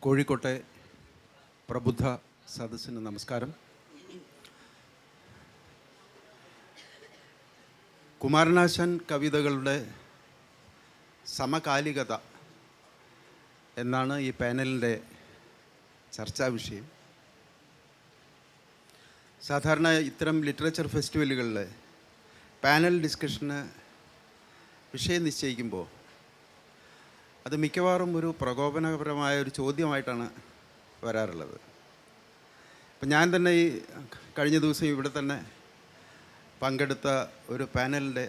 കോഴിക്കോട്ടെ പ്രബുദ്ധ സദസ്സിന് നമസ്കാരം. കുമാരനാശാൻ കവിതകളുടെ സമകാലികത എന്നാണ് ഈ പാനലിൻ്റെ ചർച്ചാ വിഷയം. സാധാരണ ഇത്തരം ലിറ്ററേച്ചർ ഫെസ്റ്റിവലുകളിൽ പാനൽ ഡിസ്കഷന് വിഷയം നിശ്ചയിക്കുമ്പോൾ അത് മിക്കവാറും ഒരു പ്രകോപനപരമായ ഒരു ചോദ്യമായിട്ടാണ് വരാറുള്ളത്. ഇപ്പം ഞാൻ തന്നെ ഈ കഴിഞ്ഞ ദിവസം ഇവിടെ തന്നെ പങ്കെടുത്ത ഒരു പാനലിൻ്റെ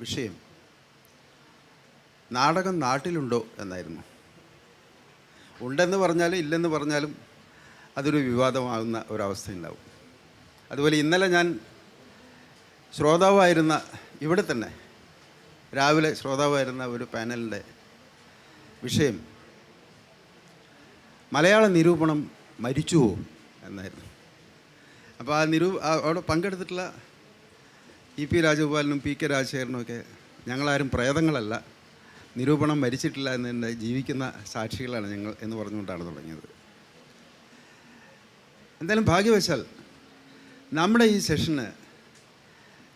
വിഷയം നാടകം നാട്ടിലുണ്ടോ എന്നായിരുന്നു. ഉണ്ടെന്ന് പറഞ്ഞാലും ഇല്ലെന്ന് പറഞ്ഞാലും അതൊരു വിവാദമാകുന്ന ഒരവസ്ഥയുണ്ടാവും. അതുപോലെ ഇന്നലെ ഞാൻ ശ്രോതാവായിരുന്ന ഇവിടെ തന്നെ രാവിലെ ശ്രോതാവായിരുന്ന ഒരു പാനലിൻ്റെ വിഷയം മലയാള നിരൂപണം മരിച്ചുവോ എന്നായിരുന്നു. അപ്പോൾ അവിടെ പങ്കെടുത്തിട്ടുള്ള ഇ.പി. രാജഗോപാലനും പി.കെ. രാജശേഖരനുമൊക്കെ ഞങ്ങളാരും പ്രേതങ്ങളല്ല, നിരൂപണം മരിച്ചിട്ടില്ല എന്നതിൻ്റെ ജീവിക്കുന്ന സാക്ഷികളാണ് ഞങ്ങൾ എന്ന് പറഞ്ഞുകൊണ്ടാണ് തുടങ്ങിയത്. എന്തായാലും ഭാഗ്യവശാൽ നമ്മുടെ ഈ സെഷന്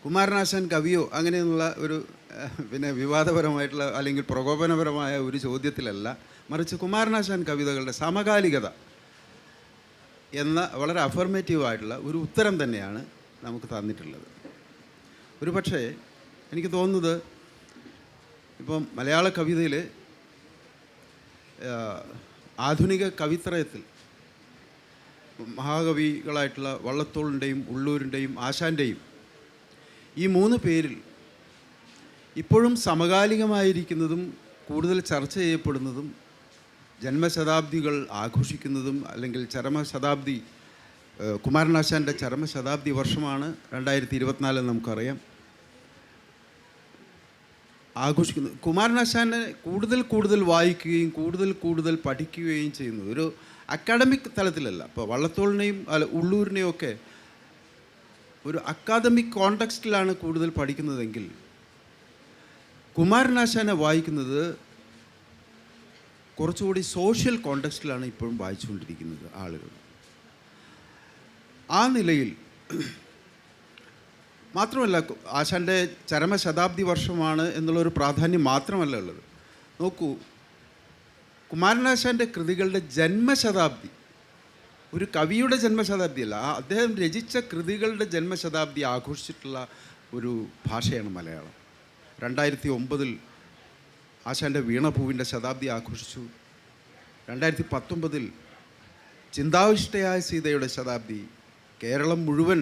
കുമാരനാശാൻ കവിയോ അങ്ങനെയുള്ള ഒരു വിവാദപരമായിട്ടുള്ള അല്ലെങ്കിൽ പ്രകോപനപരമായ ഒരു ചോദ്യത്തിലല്ല, മറിച്ച് കുമാരനാശാൻ കവിതകളുടെ സമകാലികത എന്ന വളരെ അഫർമേറ്റീവായിട്ടുള്ള ഒരു ഉത്തരം തന്നെയാണ് നമുക്ക് തന്നിട്ടുള്ളത്. ഒരു പക്ഷേ എനിക്ക് തോന്നുന്നത് ഇപ്പം മലയാള കവിതയിൽ ആധുനിക കവിത്രയത്തിൽ മഹാകവികളായിട്ടുള്ള വള്ളത്തോളിൻ്റെയും ഉള്ളൂരിൻ്റെയും ആശാൻ്റെയും ഈ മൂന്ന് പേരിൽ ഇപ്പോഴും സമകാലികമായിരിക്കുന്നതും കൂടുതൽ ചർച്ച ചെയ്യപ്പെടുന്നതും ജന്മശതാബ്ദികൾ ആഘോഷിക്കുന്നതും അല്ലെങ്കിൽ ചരമശതാബ്ദി കുമാരനാശാൻ്റെ ചരമശതാബ്ദി വർഷമാണ് 2024 നമുക്കറിയാം ആഘോഷിക്കുന്നത്. കുമാരനാശാനെ കൂടുതൽ വായിക്കുകയും കൂടുതൽ പഠിക്കുകയും ചെയ്യുന്നത് ഒരു അക്കാഡമിക് തലത്തിലല്ല. ഇപ്പോൾ വള്ളത്തോളിനെയും ഉള്ളൂരിനെയും ഒക്കെ ഒരു അക്കാദമിക് കോണ്ടെക്സ്റ്റിലാണ് കൂടുതൽ പഠിക്കുന്നതെങ്കിൽ കുമാരനാശാനെ വായിക്കുന്നത് കുറച്ചുകൂടി സോഷ്യൽ കോണ്ടെക്സ്റ്റിലാണ് ഇപ്പോഴും വായിച്ചുകൊണ്ടിരിക്കുന്നത് ആളുകൾ. ആ നിലയിൽ മാത്രമല്ല, ആശാൻ്റെ ചരമശതാബ്ദി വർഷമാണ് എന്നുള്ളൊരു പ്രാധാന്യം മാത്രമല്ല ഉള്ളത്. നോക്കൂ, കുമാരനാശാൻ്റെ കൃതികളുടെ ജന്മശതാബ്ദി ഒരു കവിയുടെ ജന്മശതാബ്ദിയല്ല, അദ്ദേഹം രചിച്ച കൃതികളുടെ ജന്മശതാബ്ദി ആഘോഷിച്ചിട്ടുള്ള ഒരു ഭാഷയാണ് മലയാളം. 2009 ആശാൻ്റെ വീണപൂവിൻ്റെ ശതാബ്ദി ആഘോഷിച്ചു. 2019 ചിന്താവിഷ്ടയായ സീതയുടെ ശതാബ്ദി. കേരളം മുഴുവൻ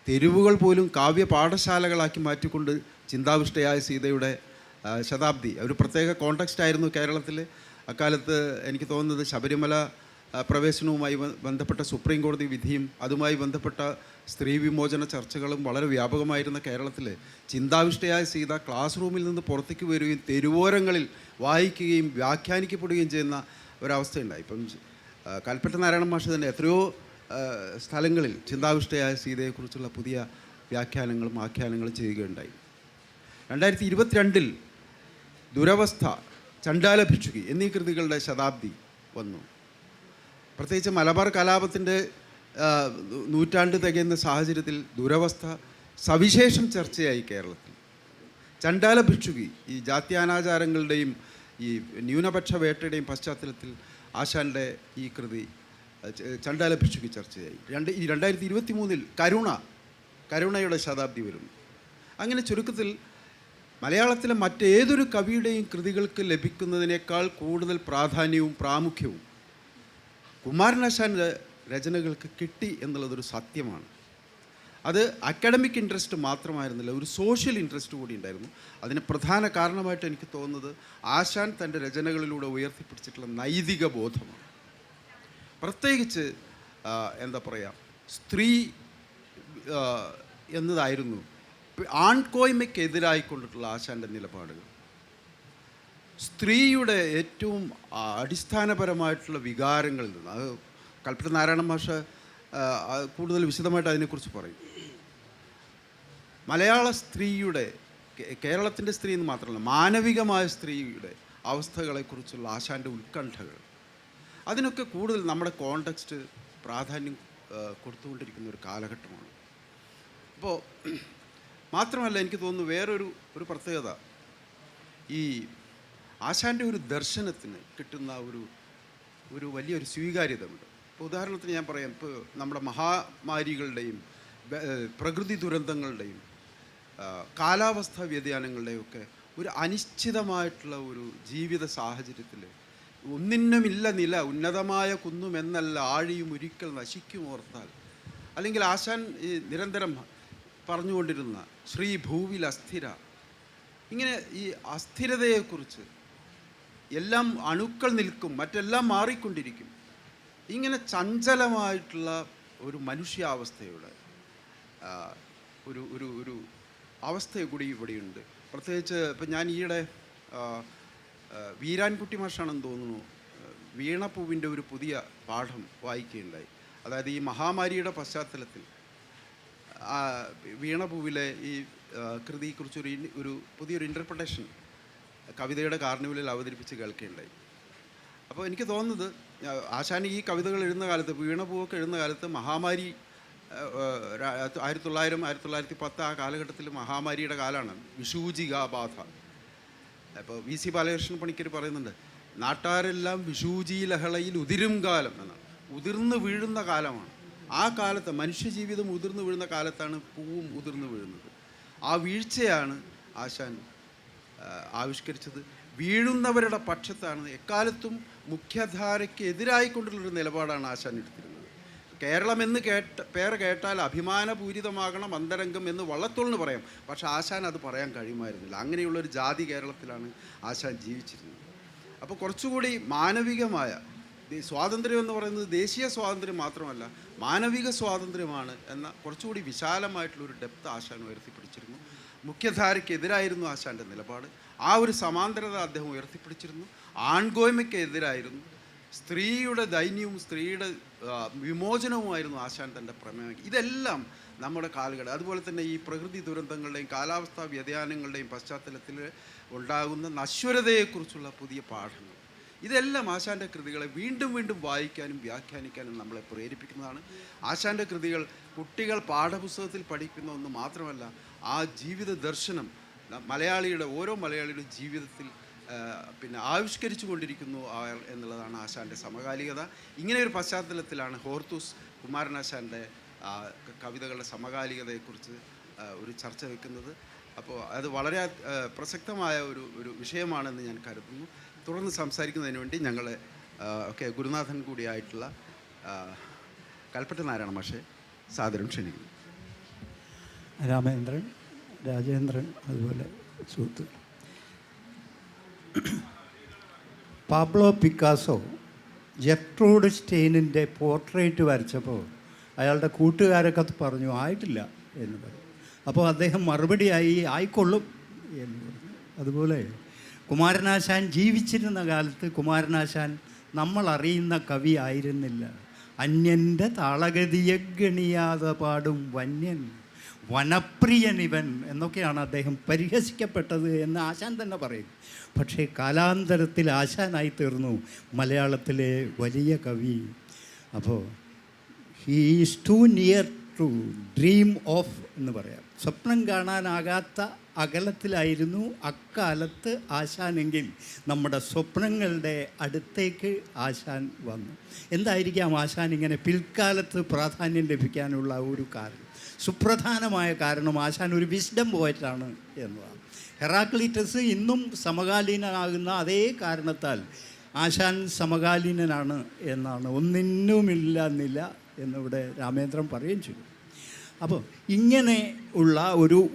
തെരുവുകൾ പോലും കാവ്യ പാഠശാലകളാക്കി മാറ്റിക്കൊണ്ട് ചിന്താവിഷ്ടയായ സീതയുടെ ശതാബ്ദി ഒരു പ്രത്യേക കോണ്ടെക്സ്റ്റ് ആയിരുന്നു കേരളത്തിൽ. അക്കാലത്ത് എനിക്ക് തോന്നുന്നത് ശബരിമല പ്രവേശനവുമായി ബന്ധപ്പെട്ട സുപ്രീം കോടതി വിധിയും അതുമായി ബന്ധപ്പെട്ട സ്ത്രീ വിമോചന ചർച്ചകളും വളരെ വ്യാപകമായിരുന്ന കേരളത്തിൽ ചിന്താവിഷ്ടയായ സീത ക്ലാസ് റൂമിൽ നിന്ന് പുറത്തേക്ക് വരികയും തെരുവോരങ്ങളിൽ വായിക്കുകയും വ്യാഖ്യാനിക്കപ്പെടുകയും ചെയ്യുന്ന ഒരവസ്ഥയുണ്ടായി. ഇപ്പം കൽപ്പറ്റ നാരായണ മാഷ് തന്നെ എത്രയോ സ്ഥലങ്ങളിൽ ചിന്താവിഷ്ടയായ സീതയെക്കുറിച്ചുള്ള പുതിയ വ്യാഖ്യാനങ്ങളും ആഖ്യാനങ്ങളും ചെയ്യുകയുണ്ടായി. 2022 ദുരവസ്ഥ, ചണ്ടാല ഭിക്ഷുകി എന്നീ കൃതികളുടെ ശതാബ്ദി വന്നു. പ്രത്യേകിച്ച് മലബാർ കലാപത്തിൻ്റെ നൂറ്റാണ്ട് തികയുന്ന സാഹചര്യത്തിൽ ദുരവസ്ഥ സവിശേഷം ചർച്ചയായി കേരളത്തിൽ. ചണ്ടാല ഭിക്ഷുകി ഈ ജാത്യാനാചാരങ്ങളുടെയും ഈ ന്യൂനപക്ഷ വേട്ടയുടെയും പശ്ചാത്തലത്തിൽ ആശാൻ്റെ ഈ കൃതി ചണ്ടാല ഭിക്ഷുകി ചർച്ചയായി. 2023 കരുണയുടെ ശതാബ്ദി വരുന്നു. അങ്ങനെ ചുരുക്കത്തിൽ മലയാളത്തിലെ മറ്റേതൊരു കവിയുടെയും കൃതികൾക്ക് ലഭിക്കുന്നതിനേക്കാൾ കൂടുതൽ പ്രാധാന്യവും പ്രാമുഖ്യവും കുമാരനാശാൻ്റെ രചനകൾക്ക് കിട്ടി എന്നുള്ളതൊരു സത്യമാണ്. അത് അക്കാഡമിക് ഇൻട്രസ്റ്റ് മാത്രമായിരുന്നില്ല, ഒരു സോഷ്യൽ ഇൻട്രസ്റ്റ് കൂടി ഉണ്ടായിരുന്നു. അതിന് പ്രധാന കാരണമായിട്ട് എനിക്ക് തോന്നുന്നത് ആശാൻ തൻ്റെ രചനകളിലൂടെ ഉയർത്തിപ്പിടിച്ചിട്ടുള്ള നൈതിക ബോധമാണ്. പ്രത്യേകിച്ച് എന്താ പറയുക, സ്ത്രീ എന്നതായിരുന്നു ആൺകോയ്മയ്ക്കെതിരായിക്കൊണ്ടിട്ടുള്ള ആശാൻ്റെ നിലപാടുകൾ. സ്ത്രീയുടെ ഏറ്റവും അടിസ്ഥാനപരമായിട്ടുള്ള വികാരങ്ങളിൽ നിന്ന് അത് കൽപ്പറ്റ നാരായണ മാഷ് കൂടുതൽ വിശദമായിട്ട് അതിനെക്കുറിച്ച് പറയും. മലയാള സ്ത്രീയുടെ കേരളത്തിൻ്റെ സ്ത്രീ എന്ന് മാത്രമല്ല മാനവികമായ സ്ത്രീയുടെ അവസ്ഥകളെക്കുറിച്ചുള്ള ആശാൻ്റെ ഉത്കണ്ഠകൾ അതിനൊക്കെ കൂടുതൽ നമ്മുടെ കോണ്ടെക്സ്റ്റ് പ്രാധാന്യം കൊടുത്തുകൊണ്ടിരിക്കുന്ന ഒരു കാലഘട്ടമാണ്. അപ്പോൾ മാത്രമല്ല, എനിക്ക് തോന്നുന്നു വേറൊരു പ്രത്യേകത, ഈ ആശാൻ്റെ ഒരു ദർശനത്തിന് കിട്ടുന്ന ഒരു വലിയൊരു സ്വീകാര്യത ഉണ്ട്. ഇപ്പോൾ ഉദാഹരണത്തിന് ഞാൻ പറയാം, ഇപ്പോൾ നമ്മുടെ മഹാമാരികളുടെയും പ്രകൃതി ദുരന്തങ്ങളുടെയും കാലാവസ്ഥാ വ്യതിയാനങ്ങളുടെയും ഒക്കെ ഒരു അനിശ്ചിതമായിട്ടുള്ള ഒരു ജീവിത സാഹചര്യത്തിൽ ഒന്നിനുമില്ല നില ഉന്നതമായ കുന്നുമെന്നല്ല ആഴിയും ഒരിക്കൽ നശിക്കും ഓർത്താൽ, അല്ലെങ്കിൽ ആശാൻ ഈ നിരന്തരം പറഞ്ഞുകൊണ്ടിരുന്ന ശ്രീ ഭൂവിൽ അസ്ഥിര, ഇങ്ങനെ ഈ അസ്ഥിരതയെക്കുറിച്ച് എല്ലാം അണുക്കൾ നിൽക്കും, മറ്റെല്ലാം മാറിക്കൊണ്ടിരിക്കും, ഇങ്ങനെ ചഞ്ചലമായിട്ടുള്ള ഒരു മനുഷ്യാവസ്ഥയുടെ ഒരു ഒരു ഒരു അവസ്ഥ കൂടി ഇവിടെയുണ്ട്. പ്രത്യേകിച്ച് ഇപ്പം ഞാൻ ഈയിടെ വീരാൻകുട്ടി മാഷാണെന്ന് തോന്നുന്നു, വീണപ്പൂവിൻ്റെ ഒരു പുതിയ പാഠം വായിക്കുകയുണ്ടായി. അതായത് ഈ മഹാമാരിയുടെ പശ്ചാത്തലത്തിൽ വീണപ്പൂവിലെ ഈ കൃതിയെക്കുറിച്ചൊരു പുതിയൊരു ഇൻ്റർപ്രിട്ടേഷൻ കവിതയുടെ കാർണിവലിൽ അവതരിപ്പിച്ച് കേൾക്കുകയുണ്ടായി. അപ്പോൾ എനിക്ക് തോന്നുന്നത്, ആശാൻ ഈ കവിതകൾ എഴുതുന്ന കാലത്ത്, വീണപ്പൂവൊക്കെ എഴുതുന്ന കാലത്ത് മഹാമാരി 1910 ആ കാലഘട്ടത്തിൽ മഹാമാരിയുടെ കാലമാണ്, വിഷൂജികാബാധ. അപ്പോൾ VC ബാലകൃഷ്ണൻ പണിക്കർ പറയുന്നുണ്ട്, നാട്ടാരെല്ലാം വിഷൂജി ലഹളയിൽ ഉതിരും കാലം എന്നാണ്. ഉതിർന്നു വീഴുന്ന കാലമാണ്. ആ കാലത്ത് മനുഷ്യജീവിതം ഉതിർന്നു വീഴുന്ന കാലത്താണ് പൂവും ഉതിർന്നു വീഴുന്നത്. ആ വീഴ്ചയാണ് ആശാൻ ആവിഷ്കരിച്ചത്. വീഴുന്നവരുടെ പക്ഷത്താണ് എക്കാലത്തും മുഖ്യധാരയ്ക്ക് എതിരായിക്കൊണ്ടുള്ളൊരു നിലപാടാണ് ആശാൻ എടുത്തിരുന്നത്. കേരളം എന്ന് പേര് കേട്ടാൽ അഭിമാനപൂരിതമാകണം അന്തരംഗം എന്ന് വള്ളത്തോളിന് പറയാം, പക്ഷെ ആശാൻ അത് പറയാൻ കഴിയുമായിരുന്നില്ല. അങ്ങനെയുള്ളൊരു ജാതി കേരളത്തിലാണ് ആശാൻ ജീവിച്ചിരുന്നത്. അപ്പോൾ കുറച്ചുകൂടി മാനവികമായ സ്വാതന്ത്ര്യം എന്ന് പറയുന്നത് ദേശീയ സ്വാതന്ത്ര്യം മാത്രമല്ല, മാനവിക സ്വാതന്ത്ര്യമാണ് എന്ന കുറച്ചുകൂടി വിശാലമായിട്ടുള്ളൊരു ഡെപ്ത് ആശാൻ ഉയർത്തിപ്പിടിച്ചിരുന്നു. മുഖ്യധാരയ്ക്കെതിരായിരുന്നു ആശാൻ്റെ നിലപാട്. ആ ഒരു സമാന്തരത അദ്ദേഹം ഉയർത്തിപ്പിടിച്ചിരുന്നു. ആൺകോയ്മയ്ക്കെതിരായിരുന്നു. സ്ത്രീയുടെ ദൈന്യവും സ്ത്രീയുടെ വിമോചനവുമായിരുന്നു ആശാൻ തൻ്റെ പ്രമേയം. ഇതെല്ലാം നമ്മുടെ കാലഘട്ടം, അതുപോലെ തന്നെ ഈ പ്രകൃതി ദുരന്തങ്ങളുടെയും കാലാവസ്ഥാ വ്യതിയാനങ്ങളുടെയും പശ്ചാത്തലത്തിൽ ഉണ്ടാകുന്ന നശ്വരതയെക്കുറിച്ചുള്ള പുതിയ പാഠങ്ങൾ, ഇതെല്ലാം ആശാൻ്റെ കൃതികളെ വീണ്ടും വീണ്ടും വായിക്കാനും വ്യാഖ്യാനിക്കാനും നമ്മളെ പ്രേരിപ്പിക്കുന്നതാണ്. ആശാൻ്റെ കൃതികൾ കുട്ടികൾ പാഠപുസ്തകത്തിൽ പഠിക്കുന്ന ഒന്ന് മാത്രമല്ല, ആ ജീവിത ദർശനം ഓരോ മലയാളിയുടെ ജീവിതത്തിൽ ആവിഷ്കരിച്ചു കൊണ്ടിരിക്കുന്നു എന്നുള്ളതാണ് ആശാൻ്റെ സമകാലികത. ഇങ്ങനെ ഒരു പശ്ചാത്തലത്തിലാണ് ഹോർത്തൂസ് കുമാരനാശാൻ്റെ കവിതകളുടെ സമകാലികതയെക്കുറിച്ച് ഒരു ചർച്ച വെക്കുന്നത്. അപ്പോൾ അത് വളരെ പ്രസക്തമായ ഒരു വിഷയമാണെന്ന് ഞാൻ കരുതുന്നു. തുടർന്ന് സംസാരിക്കുന്നതിന് വേണ്ടി ഞങ്ങളെ ഒക്കെ ഗുരുനാഥൻ കൂടിയായിട്ടുള്ള കൽപ്പറ്റ നാരായണ മാഷെ സാദരം ക്ഷണിക്കുന്നു. രാമേന്ദ്രൻ, രാജേന്ദ്രൻ, അതുപോലെ സുഹൃത്ത് പാബ്ലോ പിക്കാസോ ജെർട്രൂഡ് സ്റ്റെയിനിൻ്റെ പോർട്രേറ്റ് വരച്ചപ്പോൾ അയാളുടെ കൂട്ടുകാരൊക്കെ പറഞ്ഞു ആയിട്ടില്ല എന്ന് പറഞ്ഞു. അപ്പോൾ അദ്ദേഹം മറുപടിയായി ആയിക്കൊള്ളും എന്ന് പറഞ്ഞു. അതുപോലെ കുമാരനാശാൻ ജീവിച്ചിരുന്ന കാലത്ത് കുമാരനാശാൻ നമ്മൾ അറിയുന്ന കവി ആയിരുന്നില്ല. അന്യൻ്റെ താളഗതിയെ ഗണിയാതെ പാടും വന്യൻ, വനപ്രിയനിവൻ എന്നൊക്കെയാണ് അദ്ദേഹം പരിഹസിക്കപ്പെട്ടത് എന്ന് ആശാൻ തന്നെ പറയും. പക്ഷേ കാലാന്തരത്തിൽ ആശാനായി തീർന്നു മലയാളത്തിലെ വലിയ കവി. അപ്പോൾ he is too near to dream of എന്ന് പറയാം. സ്വപ്നം കാണാനാകാത്ത അകലത്തിലായിരുന്നു അക്കാലത്ത് ആശാനെങ്കിൽ നമ്മുടെ സ്വപ്നങ്ങളുടെ അടുത്തേക്ക് ആശാൻ വന്നു. എന്തായിരിക്കാം ആശാൻ ഇങ്ങനെ പിൽക്കാലത്ത് പ്രാധാന്യം ലഭിക്കാനുള്ള ഒരു കാരണം? സുപ്രധാനമായ കാരണം ആശാൻ ഒരു വിസ്ഡം പോയറ്റാണ് എന്നതാണ്. ഹെറാക്ലിറ്റസ് ഇന്നും സമകാലീനനാകുന്ന അതേ കാരണത്താൽ ആശാൻ സമകാലീനനാണ് എന്നാണ്. ഒന്നിനുമില്ല നില എന്നിവിടെ രാമേന്ദ്രൻ പറയുകയും ചെയ്തു. അപ്പോൾ ഇങ്ങനെ ഉള്ള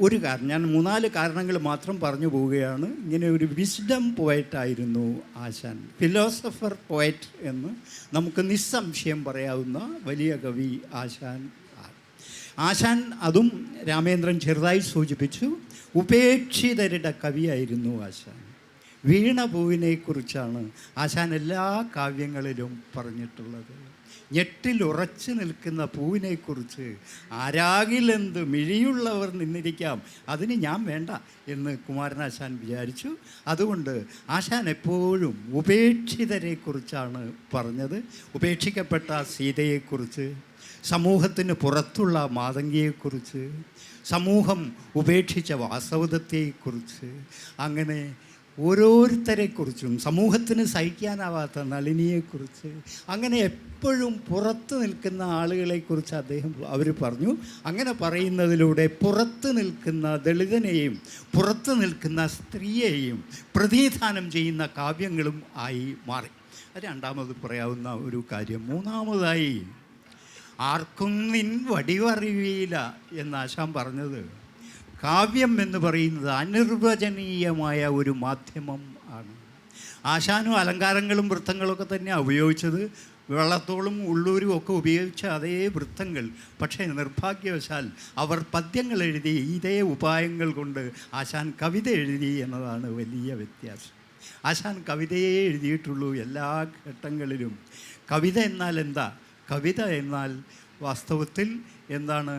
ഒരു കാരണം, ഞാൻ 3-4 കാരണങ്ങൾ മാത്രം പറഞ്ഞു പോവുകയാണ്. ഇങ്ങനെ ഒരു വിസ്ഡം പോയറ്റായിരുന്നു ആശാൻ, ഫിലോസഫർ പോയറ്റ് എന്ന് നമുക്ക് നിസ്സംശയം പറയാവുന്ന വലിയ കവി ആശാൻ. ആശാൻ അതും രാമേന്ദ്രൻ ചെറുതായി സൂചിപ്പിച്ചു, ഉപേക്ഷിതരുടെ കവിയായിരുന്നു ആശാൻ. വീണപൂവിനെക്കുറിച്ചാണ് ആശാൻ എല്ലാ കാവ്യങ്ങളിലും പറഞ്ഞിട്ടുള്ളത്. ഞെട്ടിലുറച്ചു നിൽക്കുന്ന പൂവിനെക്കുറിച്ച് ആരാകിലെന്ത് മിഴിയുള്ളവർ നിന്നിരിക്കാം, അതിന് ഞാൻ വേണ്ട എന്ന് കുമാരനാശാൻ വിചാരിച്ചു. അതുകൊണ്ട് ആശാൻ എപ്പോഴും ഉപേക്ഷിതരെക്കുറിച്ചാണ് പറഞ്ഞത്. ഉപേക്ഷിക്കപ്പെട്ട സീതയെക്കുറിച്ച്, സമൂഹത്തിന് പുറത്തുള്ള മാതങ്കിയെക്കുറിച്ച്, സമൂഹം ഉപേക്ഷിച്ച വാസവദത്തെക്കുറിച്ച്, അങ്ങനെ ഓരോരുത്തരെക്കുറിച്ചും, സമൂഹത്തിന് സഹിക്കാനാവാത്ത നളിനിയെക്കുറിച്ച്, അങ്ങനെ എപ്പോഴും പുറത്ത് നിൽക്കുന്ന ആളുകളെക്കുറിച്ച് അവർ പറഞ്ഞു. അങ്ങനെ പറയുന്നതിലൂടെ പുറത്ത് നിൽക്കുന്ന ദളിതനെയും പുറത്ത് നിൽക്കുന്ന സ്ത്രീയെയും പ്രതിനിധാനം ചെയ്യുന്ന കാവ്യങ്ങളും ആയി മാറി. രണ്ടാമത് പറയാവുന്ന ഒരു കാര്യം. മൂന്നാമതായി, ആർക്കും നിൻ വടിവറിയില്ല എന്ന് ആശാൻ പറഞ്ഞത്, കാവ്യം എന്ന് പറയുന്നത് അനിർവചനീയമായ ഒരു മാധ്യമം ആണ്. ആശാനും അലങ്കാരങ്ങളും വൃത്തങ്ങളൊക്കെ തന്നെയാണ് ഉപയോഗിച്ചത്. വെള്ളത്തോളും ഉള്ളൂരും ഒക്കെ ഉപയോഗിച്ച അതേ വൃത്തങ്ങൾ. പക്ഷേ നിർഭാഗ്യവശാൽ അവർ പദ്യങ്ങൾ എഴുതി ഇതേ ഉപായങ്ങൾ കൊണ്ട് ആശാൻ കവിത എഴുതി എന്നതാണ് വലിയ വ്യത്യാസം. ആശാൻ കവിതയെ എഴുതിയിട്ടുള്ളൂ എല്ലാ ഘട്ടങ്ങളിലും. കവിത എന്നാൽ എന്താ? കവിത എന്നാൽ വാസ്തവത്തിൽ എന്താണ്?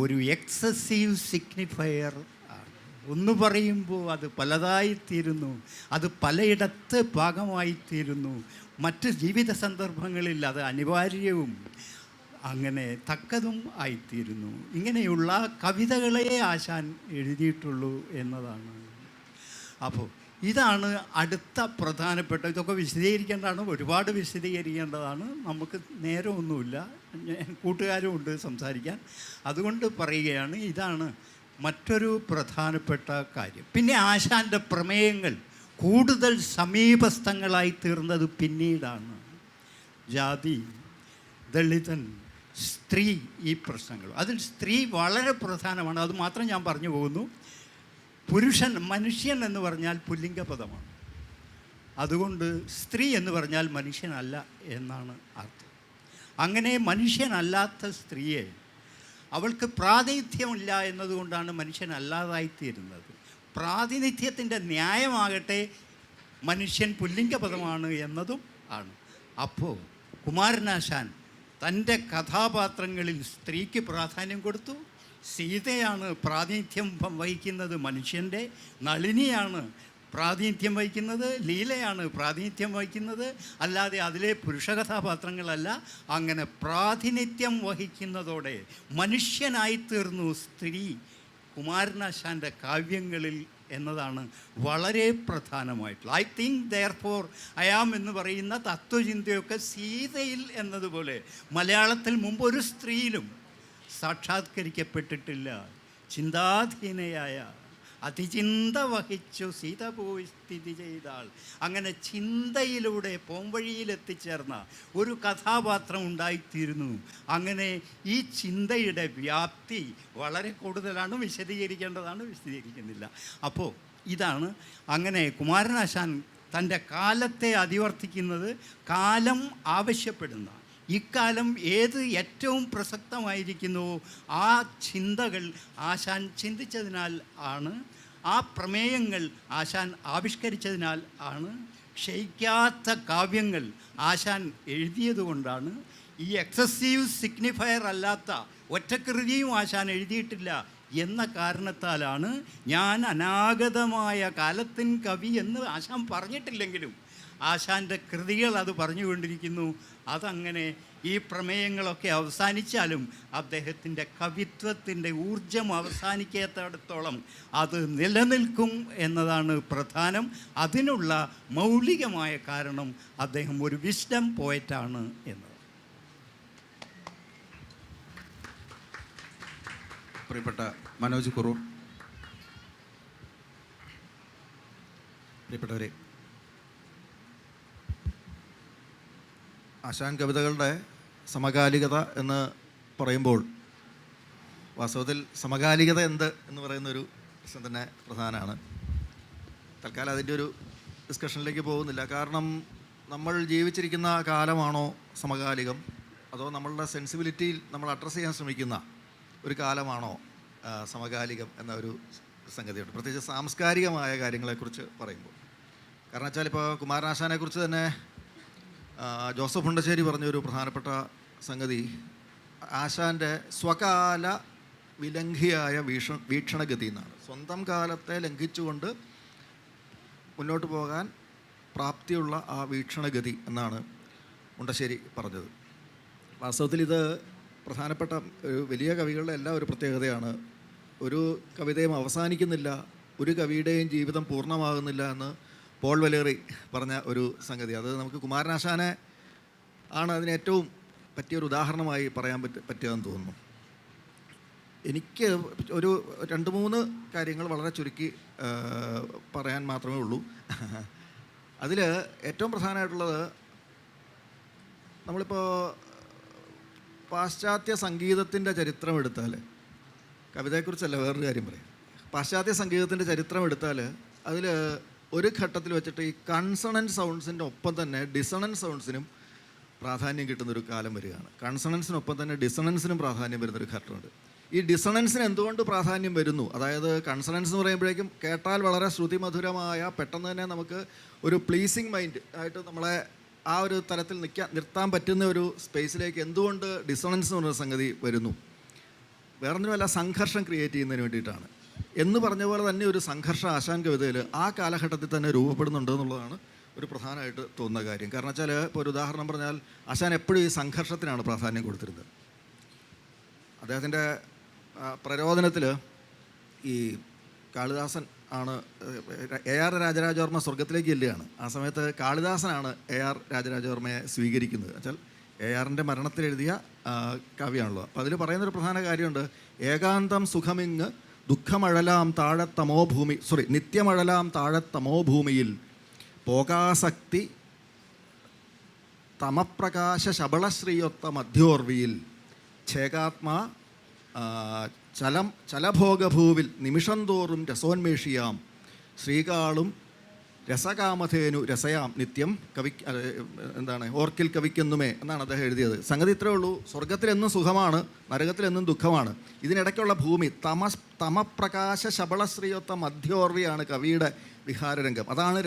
ഒരു എക്സസീവ് സിഗ്നിഫയർ ആണ്. ഒന്ന് പറയുമ്പോൾ അത് പലതായിത്തീരുന്നു, അത് പലയിടത്ത് ഭാഗമായിത്തീരുന്നു. മറ്റ് ജീവിത സന്ദർഭങ്ങളിൽ അത് അനിവാര്യവും അങ്ങനെ തക്കതും ആയിത്തീരുന്നു. ഇങ്ങനെയുള്ള കവിതകളെ ആശാൻ എഴുതിയിട്ടുള്ളൂ എന്നതാണ്. അപ്പോൾ ഇതാണ് അടുത്ത പ്രധാനപ്പെട്ട. ഇതൊക്കെ വിശദീകരിക്കേണ്ടതാണ്, ഒരുപാട് വിശദീകരിക്കേണ്ടതാണ്. നമുക്ക് നേരമൊന്നുമില്ല, കൂട്ടുകാരും ഉണ്ട് സംസാരിക്കാൻ. അതുകൊണ്ട് പറയുകയാണ്, ഇതാണ് മറ്റൊരു പ്രധാനപ്പെട്ട കാര്യം. പിന്നെ ആശാൻ്റെ പ്രമേയങ്ങൾ കൂടുതൽ സമീപസ്ഥങ്ങളായി തീർന്നത് പിന്നീടാണ്. ജാതി, ദളിതൻ, സ്ത്രീ, ഈ പ്രശ്നങ്ങൾ. അതിൽ സ്ത്രീ വളരെ പ്രധാനമാണ്. അത് മാത്രം ഞാൻ പറഞ്ഞു പോകുന്നു. പുരുഷൻ, മനുഷ്യൻ എന്ന് പറഞ്ഞാൽ പുല്ലിംഗപദമാണ്. അതുകൊണ്ട് സ്ത്രീ എന്ന് പറഞ്ഞാൽ മനുഷ്യനല്ല എന്നാണ് അർത്ഥം. അങ്ങനെ മനുഷ്യനല്ലാത്ത സ്ത്രീയെ, അവൾക്ക് പ്രാതിനിധ്യമില്ല എന്നതുകൊണ്ടാണ് മനുഷ്യനല്ലാതായിത്തീരുന്നത്. പ്രാതിനിധ്യത്തിൻ്റെ ന്യായമാകട്ടെ മനുഷ്യൻ പുല്ലിംഗപദമാണ് എന്നതും ആണ്. അപ്പോൾ കുമാരനാശാൻ തൻ്റെ കഥാപാത്രങ്ങളിൽ സ്ത്രീക്ക് പ്രാധാന്യം കൊടുത്തു. സീതയാണ് പ്രാതിനിധ്യം വഹിക്കുന്നത് മനുഷ്യൻ്റെ, നളിനിയാണ് പ്രാതിനിധ്യം വഹിക്കുന്നത്, ലീലയാണ് പ്രാതിനിധ്യം വഹിക്കുന്നത്, അല്ലാതെ അതിലെ പുരുഷ കഥാപാത്രങ്ങളല്ല. അങ്ങനെ പ്രാതിനിധ്യം വഹിക്കുന്നതോടെ മനുഷ്യനായിത്തീർന്നു സ്ത്രീ കുമാരനാശാൻ്റെ കാവ്യങ്ങളിൽ എന്നതാണ് വളരെ പ്രധാനമായിട്ടുള്ള. I think therefore I am എന്ന് പറയുന്ന തത്വചിന്തയൊക്കെ സീതയിൽ എന്നതുപോലെ മലയാളത്തിൽ മുമ്പ് ഒരു സ്ത്രീയിലും സാക്ഷാത്കരിക്കപ്പെട്ടിട്ടില്ല. ചിന്താധീനയായ അതിചിന്ത വഹിച്ചു സീത പോയി സ്ഥിതി ചെയ്താൾ. അങ്ങനെ ചിന്തയിലൂടെ പോംവഴിയിലെത്തിച്ചേർന്ന ഒരു കഥാപാത്രം ഉണ്ടായിത്തീരുന്നു. അങ്ങനെ ഈ ചിന്തയുടെ വ്യാപ്തി വളരെ കൂടുതലാണ്. വിശദീകരിക്കേണ്ടതാണ്, വിശദീകരിക്കുന്നില്ല. അപ്പോൾ ഇതാണ് അങ്ങനെ കുമാരനാശാൻ തൻ്റെ കാലത്തെ അതിവർത്തിക്കുന്നത്, കാലം ആവശ്യപ്പെടുന്ന ഇക്കാലം ഏത് ഏറ്റവും പ്രസക്തമായിരിക്കുന്നുവോ ആ ചിന്തകൾ ആശാൻ ചിന്തിച്ചതിനാൽ ആണ്, ആ പ്രമേയങ്ങൾ ആശാൻ ആവിഷ്കരിച്ചതിനാൽ ആണ്, ക്ഷയിക്കാത്ത കാവ്യങ്ങൾ ആശാൻ എഴുതിയതുകൊണ്ടാണ്. ഈ എക്സസീവ് സിഗ്നിഫയർ അല്ലാത്ത ഒറ്റകൃതിയും ആശാൻ എഴുതിയിട്ടില്ല എന്ന കാരണത്താലാണ് ഞാൻ അനാഗതമായ കാലത്തിൻ കവി എന്ന് ആശാൻ പറഞ്ഞിട്ടില്ലെങ്കിലും ആശാൻ്റെ കൃതികൾ അത് പറഞ്ഞുകൊണ്ടിരിക്കുന്നു. അതങ്ങനെ ഈ പ്രമേയങ്ങളൊക്കെ അവസാനിച്ചാലും അദ്ദേഹത്തിൻ്റെ കവിത്വത്തിൻ്റെ ഊർജം അവസാനിക്കാത്തിടത്തോളം അത് നിലനിൽക്കും എന്നതാണ് പ്രധാനം. അതിനുള്ള മൗലികമായ കാരണം അദ്ദേഹം ഒരു വിസ്ഡം പോയറ്റാണ് എന്നത്. പ്രിയപ്പെട്ട മനോജ് കുറൂർ, പ്രിയപ്പെട്ടവരെ, ആശാൻ കവിതകളുടെ സമകാലികത എന്ന് പറയുമ്പോൾ വാസ്തവത്തിൽ സമകാലികത എന്ത് എന്ന് പറയുന്നൊരു പ്രശ്നം തന്നെ പ്രധാനമാണ്. തൽക്കാലം അതിൻ്റെ ഒരു ഡിസ്കഷനിലേക്ക് പോകുന്നില്ല. കാരണം നമ്മൾ ജീവിച്ചിരിക്കുന്ന കാലമാണോ സമകാലികം, അതോ നമ്മളുടെ സെൻസിബിലിറ്റിയിൽ നമ്മൾ അഡ്രസ്സ് ചെയ്യാൻ ശ്രമിക്കുന്ന ഒരു കാലമാണോ സമകാലികം എന്ന ഒരു സംഗതിയുണ്ട്, പ്രത്യേകിച്ച് സാംസ്കാരികമായ കാര്യങ്ങളെക്കുറിച്ച് പറയുമ്പോൾ. കാരണം വെച്ചാൽ ഇപ്പോൾ കുമാരനാശാനെക്കുറിച്ച് തന്നെ ജോസഫ് മുണ്ടശ്ശേരി പറഞ്ഞൊരു പ്രധാനപ്പെട്ട സംഗതി ആശാൻ്റെ സ്വകാല വിലംഘിയായ വീക്ഷണഗതി എന്നാണ്. സ്വന്തം കാലത്തെ ലംഘിച്ചുകൊണ്ട് മുന്നോട്ട് പോകാൻ പ്രാപ്തിയുള്ള ആ വീക്ഷണഗതി എന്നാണ് മുണ്ടശ്ശേരി പറഞ്ഞത്. വാസ്തവത്തിൽ ഇത് പ്രധാനപ്പെട്ട ഒരു വലിയ കവികളുടെ എല്ലാ ഒരു പ്രത്യേകതയാണ്. ഒരു കവിതയും അവസാനിക്കുന്നില്ല, ഒരു കവിയുടെയും ജീവിതം പൂർണ്ണമാകുന്നില്ല എന്ന് പോൾ വലേറി പറഞ്ഞ ഒരു സംഗതി. അത് നമുക്ക് കുമാരനാശാനെ ആണ് അതിന് ഏറ്റവും പറ്റിയൊരു ഉദാഹരണമായി പറയാൻ പറ്റുകയെന്ന് തോന്നുന്നു. എനിക്ക് ഒരു 2-3 കാര്യങ്ങൾ വളരെ ചുരുക്കി പറയാൻ മാത്രമേ ഉള്ളൂ. അതിൽ ഏറ്റവും പ്രധാനമായിട്ടുള്ളത്, നമ്മളിപ്പോൾ പാശ്ചാത്യ സംഗീതത്തിൻ്റെ ചരിത്രം എടുത്താൽ, കവിതയെക്കുറിച്ചല്ല വേറൊരു കാര്യം പറയാം, പാശ്ചാത്യ സംഗീതത്തിൻ്റെ ചരിത്രം എടുത്താൽ അതിൽ ഒരു ഘട്ടത്തിൽ വെച്ചിട്ട് ഈ കൺസണൻറ്റ് സൗണ്ട്സിൻ്റെ ഒപ്പം തന്നെ ഡിസണൻസ് സൗണ്ട്സിനും പ്രാധാന്യം കിട്ടുന്നൊരു കാലം വരികയാണ്. കൺസണൻസിനൊപ്പം തന്നെ ഡിസണൻസിനും പ്രാധാന്യം വരുന്നൊരു ഘട്ടമുണ്ട്. ഈ ഡിസണൻസിന് എന്തുകൊണ്ട് പ്രാധാന്യം വരുന്നു? അതായത് കൺസണൻസ് എന്ന് പറയുമ്പോഴേക്കും കേട്ടാൽ വളരെ ശ്രുതിമധുരമായ, പെട്ടെന്ന് തന്നെ നമുക്ക് ഒരു പ്ലീസിങ് മൈൻഡ് ആയിട്ട് നമ്മളെ ആ ഒരു തലത്തിൽ നിർത്താൻ പറ്റുന്ന ഒരു സ്പേസിലേക്ക് എന്തുകൊണ്ട് ഡിസണൻസ് എന്ന് പറയുന്ന സംഗതി വരുന്നു? വേറൊന്നുമല്ല, സംഘർഷം ക്രിയേറ്റ് ചെയ്യുന്നതിന് വേണ്ടിയിട്ടാണ്. എന്ന് പറഞ്ഞ പോലെ തന്നെ ഒരു സംഘർഷ ആശാൻ കവിതയിൽ ആ കാലഘട്ടത്തിൽ തന്നെ രൂപപ്പെടുന്നുണ്ട് എന്നുള്ളതാണ് ഒരു പ്രധാനമായിട്ട് തോന്നുന്ന കാര്യം. കാരണം വെച്ചാൽ ഇപ്പോൾ ഒരു ഉദാഹരണം പറഞ്ഞാൽ, ആശാൻ എപ്പോഴും ഈ സംഘർഷത്തിനാണ് പ്രാധാന്യം കൊടുത്തിരുന്നത്. അദ്ദേഹത്തിൻ്റെ പ്രരോദനത്തിൽ ഈ കാളിദാസൻ ആണ് AR രാജരാജവർമ്മ സ്വർഗത്തിലേക്ക് ചെല്ലുകയാണ്. ആ സമയത്ത് കാളിദാസനാണ് AR രാജരാജവർമ്മയെ സ്വീകരിക്കുന്നത്. വെച്ചാൽ ARൻ്റെ മരണത്തിലെഴുതിയ കാവ്യമാണല്ലോ. അപ്പോൾ അതിൽ പറയുന്നൊരു പ്രധാന കാര്യമുണ്ട്, ഏകാന്തം സുഖമിങ്ങ് ദുഃഖമഴലാം താഴത്തമോ ഭൂമി നിത്യമഴലാം താഴത്തമോ ഭൂമിയിൽ പോകാസക്തി തമപ്രകാശ ശബളശ്രീയൊത്ത മധ്യോർവിയിൽ ഛേകാത്മാ ചലഭോഗഭൂവിൽ നിമിഷം തോറും രസോന്മേഷിയാം ശ്രീകാളും രസകാമധേനു രസയാം നിത്യം ഓർക്കിൽ കവിക്കെന്നുമേ എന്നാണ് അദ്ദേഹം എഴുതിയത്. സംഗതി ഇത്രേ ഉള്ളൂ, സ്വർഗത്തിലെന്നും സുഖമാണ്, നരകത്തിലെന്നും ദുഃഖമാണ്. ഇതിനിടയ്ക്കുള്ള ഭൂമി തമപ്രകാശ ശബളശ്രീയൊത്ത മധ്യോർവിയാണ് കവിയുടെ വിഹാരരംഗം. അതാണ്